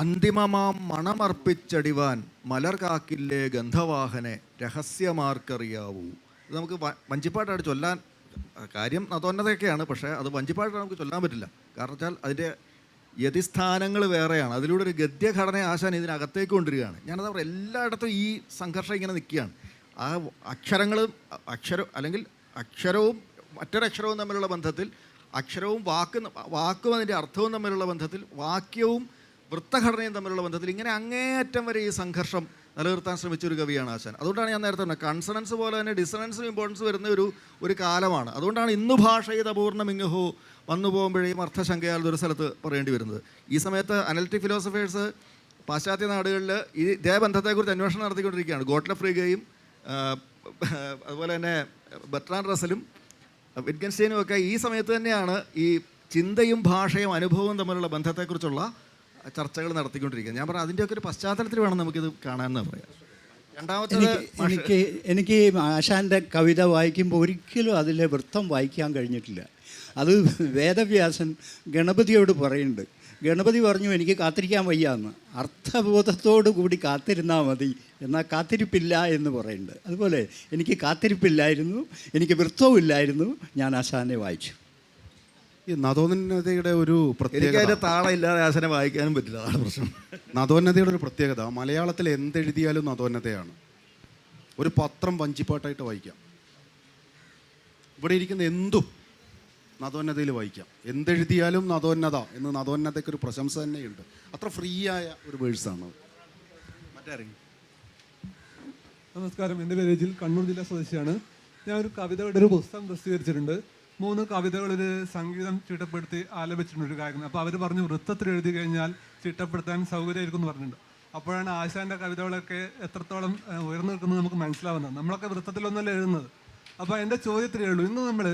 അന്തിമമാം മണമർപ്പിച്ചടിവാൻ മലർ കാക്കില്ലേ ഗന്ധവാഹനെ രഹസ്യമാർക്കറിയാവൂ. ഇത് നമുക്ക് വഞ്ചിപ്പാട്ടായിട്ട് ചൊല്ലാൻ, കാര്യം നദോന്നതയൊക്കെയാണ്, പക്ഷേ അത് വഞ്ചിപ്പാട്ടായിട്ട് നമുക്ക് ചൊല്ലാൻ പറ്റില്ല. കാരണം വെച്ചാൽ അതിൻ്റെ യതിസ്ഥാനങ്ങൾ വേറെയാണ്. അതിലൂടെ ഒരു ഗദ്യഘടന ആശാൻ ഇതിനകത്തേക്ക് കൊണ്ടുവരികയാണ്. ഞാനത് പറയാം, എല്ലായിടത്തും ഈ സംഘർഷം ഇങ്ങനെ നിൽക്കുകയാണ്. ആ അല്ലെങ്കിൽ അക്ഷരവും മറ്റൊരക്ഷരവും തമ്മിലുള്ള ബന്ധത്തിൽ, അക്ഷരവും വാക്കും അതിൻ്റെ അർത്ഥവും തമ്മിലുള്ള ബന്ധത്തിൽ, വാക്യവും വൃത്തഘടനയും തമ്മിലുള്ള ബന്ധത്തിൽ, ഇങ്ങനെ അങ്ങേയറ്റം വരെ ഈ സംഘർഷം നിലനിർത്താൻ ശ്രമിച്ചൊരു കവിയാണ് ആശാൻ. അതുകൊണ്ടാണ് ഞാൻ നേരത്തെ പറഞ്ഞത്, കൺസണൻസ് പോലെ തന്നെ ഡിസണൻസിനും ഇമ്പോർട്ടൻസ് വരുന്ന ഒരു കാലമാണ്. അതുകൊണ്ടാണ് ഇന്നു ഭാഷയത് അപൂർണ്ണമിങ്ങഹോ വന്നു പോകുമ്പോഴേയും അർത്ഥശങ്കയാൽ ഒരു സ്ഥലത്ത് പറയേണ്ടി വരുന്നത്. ഈ സമയത്ത് അനലിറ്റിക് ഫിലോസഫേഴ്സ് പാശ്ചാത്യ നാടുകളിൽ ഇതേ ബന്ധത്തെക്കുറിച്ച് അന്വേഷണം നടത്തിക്കൊണ്ടിരിക്കുകയാണ്. ഗോട്ട്ലെ ഫ്രീഗയും അതുപോലെ തന്നെ ബർട്രാൻഡ് റസലും വിറ്റ്ഗൻസ്റ്റൈനും ഒക്കെ ഈ സമയത്ത് തന്നെയാണ് ഈ ചിന്തയും ഭാഷയും അനുഭവവും തമ്മിലുള്ള ബന്ധത്തെക്കുറിച്ചുള്ള ചർച്ചകൾ നടത്തിക്കൊണ്ടിരിക്കുന്നത്. ഞാൻ പറഞ്ഞാൽ അതിൻ്റെയൊക്കെ ഒരു പശ്ചാത്തലത്തിൽ വേണം നമുക്കിത് കാണാമെന്ന് പറയാം. രണ്ടാമത്തെ, എനിക്ക് ആശാൻ്റെ കവിത വായിക്കുമ്പോൾ ഒരിക്കലും അതിലെ വൃത്തം വായിക്കാൻ കഴിഞ്ഞിട്ടില്ല. അത് വേദവ്യാസൻ ഗണപതിയോട് പറയുന്നുണ്ട്. ഗണപതി പറഞ്ഞു, എനിക്ക് കാത്തിരിക്കാൻ വയ്യാന്ന്, അർത്ഥബോധത്തോടു കൂടി കാത്തിരുന്നാൽ മതി, എന്നാൽ കാത്തിരിപ്പില്ല എന്ന് പറയുന്നുണ്ട്. അതുപോലെ എനിക്ക് കാത്തിരിപ്പില്ലായിരുന്നു, എനിക്ക് വൃത്തവും ഇല്ലായിരുന്നു, ഞാൻ ആശാനെ വായിച്ചു. ഈ നദോന്നതയുടെ ഒരു പ്രത്യേകത, അതിൻ്റെ താളമില്ലാതെ ആശാനെ വായിക്കാനും പറ്റില്ല, അതാണ് പ്രശ്നം. നദോന്നതയുടെ ഒരു പ്രത്യേകത, മലയാളത്തിൽ എന്തെഴുതിയാലും നദോന്നതയാണ്. ഒരു പത്രം വഞ്ചിപ്പാട്ടായിട്ട് വായിക്കാം, ഇവിടെ ഇരിക്കുന്ന എന്തും നദോന്നതയിൽ വായിക്കാം. എന്തെഴുതിയാലും നദോന്നത എന്ന് നദോന്നതയ്ക്കൊരു പ്രശംസ തന്നെയുണ്ട്. അത്ര ഫ്രീ ആയ ഒരു വേഴ്സാണ്. നമസ്കാരം, എൻ്റെ പേര് രജിൽ, കണ്ണൂർ ജില്ലാ സ്വദേശിയാണ്. ഞാൻ ഒരു കവിതയുടെ ഒരു പുസ്തകം പ്രസിദ്ധീകരിച്ചിട്ടുണ്ട്. 3 കവിതകളൊരു സംഗീതം ചിട്ടപ്പെടുത്തി ആലപിച്ചിട്ടുണ്ട് ഒരു കാര്യം. അപ്പോൾ അവർ പറഞ്ഞു, വൃത്തത്തിൽ എഴുതി കഴിഞ്ഞാൽ ചിട്ടപ്പെടുത്താൻ സൗകര്യമായിരിക്കും എന്ന് പറഞ്ഞിട്ടുണ്ട്. അപ്പോഴാണ് ആശാൻ്റെ കവിതകളൊക്കെ എത്രത്തോളം ഉയർന്നു നിൽക്കുന്നത് നമുക്ക് മനസ്സിലാവുന്നത്. നമ്മളൊക്കെ വൃത്തത്തിലൊന്നല്ല എഴുതുന്നത്. അപ്പോൾ എൻ്റെ ചോദ്യത്തിലേ ഉള്ളൂ, ഇന്ന് നമ്മൾ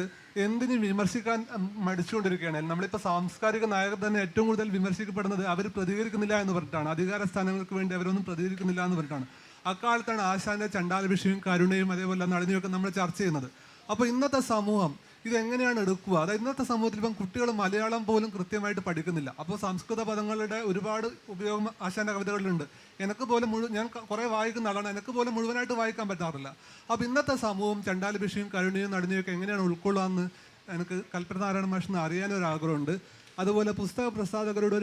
എന്തിനു വിമർശിക്കാൻ മടിച്ചുകൊണ്ടിരിക്കുകയാണ്? നമ്മളിപ്പോൾ സാംസ്കാരിക നായകർ തന്നെ ഏറ്റവും കൂടുതൽ വിമർശിക്കപ്പെടുന്നത് അവർ പ്രതികരിക്കുന്നില്ല എന്ന് പറഞ്ഞിട്ടാണ്. അധികാര സ്ഥാനങ്ങൾക്ക് വേണ്ടി അവരൊന്നും പ്രതികരിക്കുന്നില്ല എന്ന് പറഞ്ഞിട്ടാണ്. അക്കാലത്താണ് ആശാൻ്റെ ചണ്ഡാലഭിഷയും കരുണയും അതേപോലെ നളിനിയൊക്കെ നമ്മൾ ചർച്ച ചെയ്യുന്നത്. അപ്പോൾ ഇന്നത്തെ സമൂഹം ഇതെങ്ങനെയാണ് എടുക്കുക? അതായത് ഇന്നത്തെ സമൂഹത്തിൽ ഇപ്പം കുട്ടികൾ മലയാളം പോലും കൃത്യമായിട്ട് പഠിക്കുന്നില്ല. അപ്പോൾ സംസ്കൃത പദങ്ങളുടെ ഒരുപാട് ഉപയോഗം ആശാൻ്റെ കവിതകളിലുണ്ട്. എനിക്ക് പോലും ഞാൻ കുറേ വായിക്കുന്ന ആളാണ്, എനിക്ക് പോലും മുഴുവനായിട്ട് വായിക്കാൻ പറ്റാറില്ല. അപ്പോൾ ഇന്നത്തെ സമൂഹം ചണ്ഡാലഭിഷയും കരുണയും നളിനിയൊക്കെ എങ്ങനെയാണ് ഉൾക്കൊള്ളാമെന്ന് എനിക്ക് കൽപ്പനാരായണ മാഷിന് അറിയാനൊരാഗ്രഹമുണ്ട്. അതുപോലെ പുസ്തക പ്രസാധകരുടെ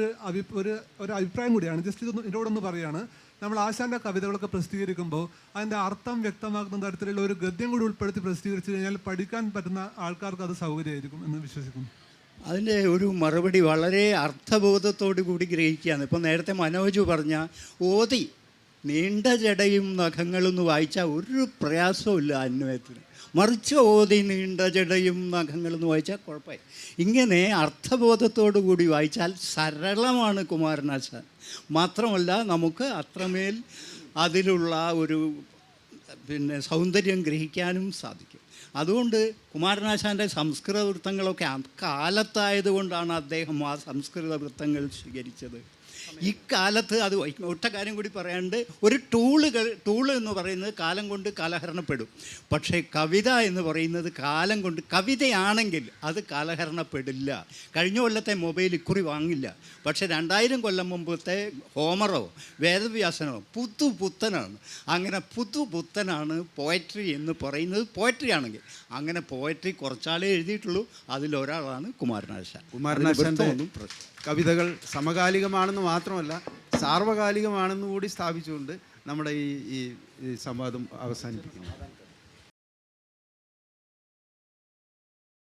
ഒരു അഭിപ്രായം കൂടിയാണ്. ജസ്റ്റ് ഇതിനോടൊന്ന് പറയുകയാണ്, നമ്മൾ ആശാൻ്റെ കവിതകളൊക്കെ പ്രസിദ്ധീകരിക്കുമ്പോൾ അതിൻ്റെ അർത്ഥം വ്യക്തമാക്കുന്ന തരത്തിലുള്ള ഒരു ഗദ്യം കൂടി ഉൾപ്പെടുത്തി പ്രസിദ്ധീകരിച്ചു കഴിഞ്ഞാൽ പഠിക്കാൻ പറ്റുന്ന ആൾക്കാർക്ക് അത് സൗകര്യമായിരിക്കും എന്ന് വിശ്വസിക്കുന്നു. അതിൻ്റെ ഒരു മറുപടി വളരെ അർത്ഥബോധത്തോടു കൂടി ഗ്രഹിക്കുകയാണ്. ഇപ്പം നേരത്തെ മനോജ് പറഞ്ഞ ഓതി നീണ്ട ജടയും നഖങ്ങളെന്ന് വായിച്ചാൽ ഒരു പ്രയാസവും ഇല്ല അന്വയത്തിന്. മറിച്ച് ഓതി നീണ്ട ജടയും നഖങ്ങളെന്ന് വായിച്ചാൽ കുഴപ്പമായി. ഇങ്ങനെ അർത്ഥബോധത്തോടു കൂടി വായിച്ചാൽ സരളമാണ് കുമാരനാശാൻ. മാത്രമല്ല നമുക്ക് അത്രമേൽ അതിലുള്ള ഒരു സൗന്ദര്യം ഗ്രഹിക്കാനും സാധിക്കും. അതുകൊണ്ട് കുമാരനാശാൻ്റെ സംസ്കൃത വൃത്തങ്ങളൊക്കെ അക്കാലത്തായതുകൊണ്ടാണ് അദ്ദേഹം ആ സംസ്കൃത വൃത്തങ്ങൾ സ്വീകരിച്ചത്. ഇക്കാലത്ത് അത് ഒറ്റ കാര്യം കൂടി പറയാണ്ട് ഒരു ടൂള് എന്ന് പറയുന്നത് കാലം കൊണ്ട് കാലഹരണപ്പെടും. പക്ഷേ കവിത എന്ന് പറയുന്നത് കാലം കൊണ്ട് കവിതയാണെങ്കിൽ അത് കാലഹരണപ്പെടില്ല. കഴിഞ്ഞ കൊല്ലത്തെ മൊബൈൽ ഇക്കുറി വാങ്ങില്ല. പക്ഷേ 2000 കൊല്ലം മുമ്പത്തെ ഹോമറോ വേദവ്യാസനോ പുത്തനാണ്. അങ്ങനെ പുത്തനാണ് പോയട്രി എന്ന് പറയുന്നത്. പോയട്രി ആണെങ്കിൽ അങ്ങനെ പോയട്രി കുറച്ചാലേ എഴുതിയിട്ടുള്ളൂ. അതിലൊരാളാണ് കുമാരനാശാൻ. കുമാരനാശാൻ്റെ കവിതകൾ സമകാലികമാണെന്ന് മാത്രമല്ല സാർവകാലികമാണെന്ന് കൂടി സ്ഥാപിച്ചുകൊണ്ട് നമ്മുടെ ഈ സംവാദം അവസാനിപ്പിക്കുന്നു.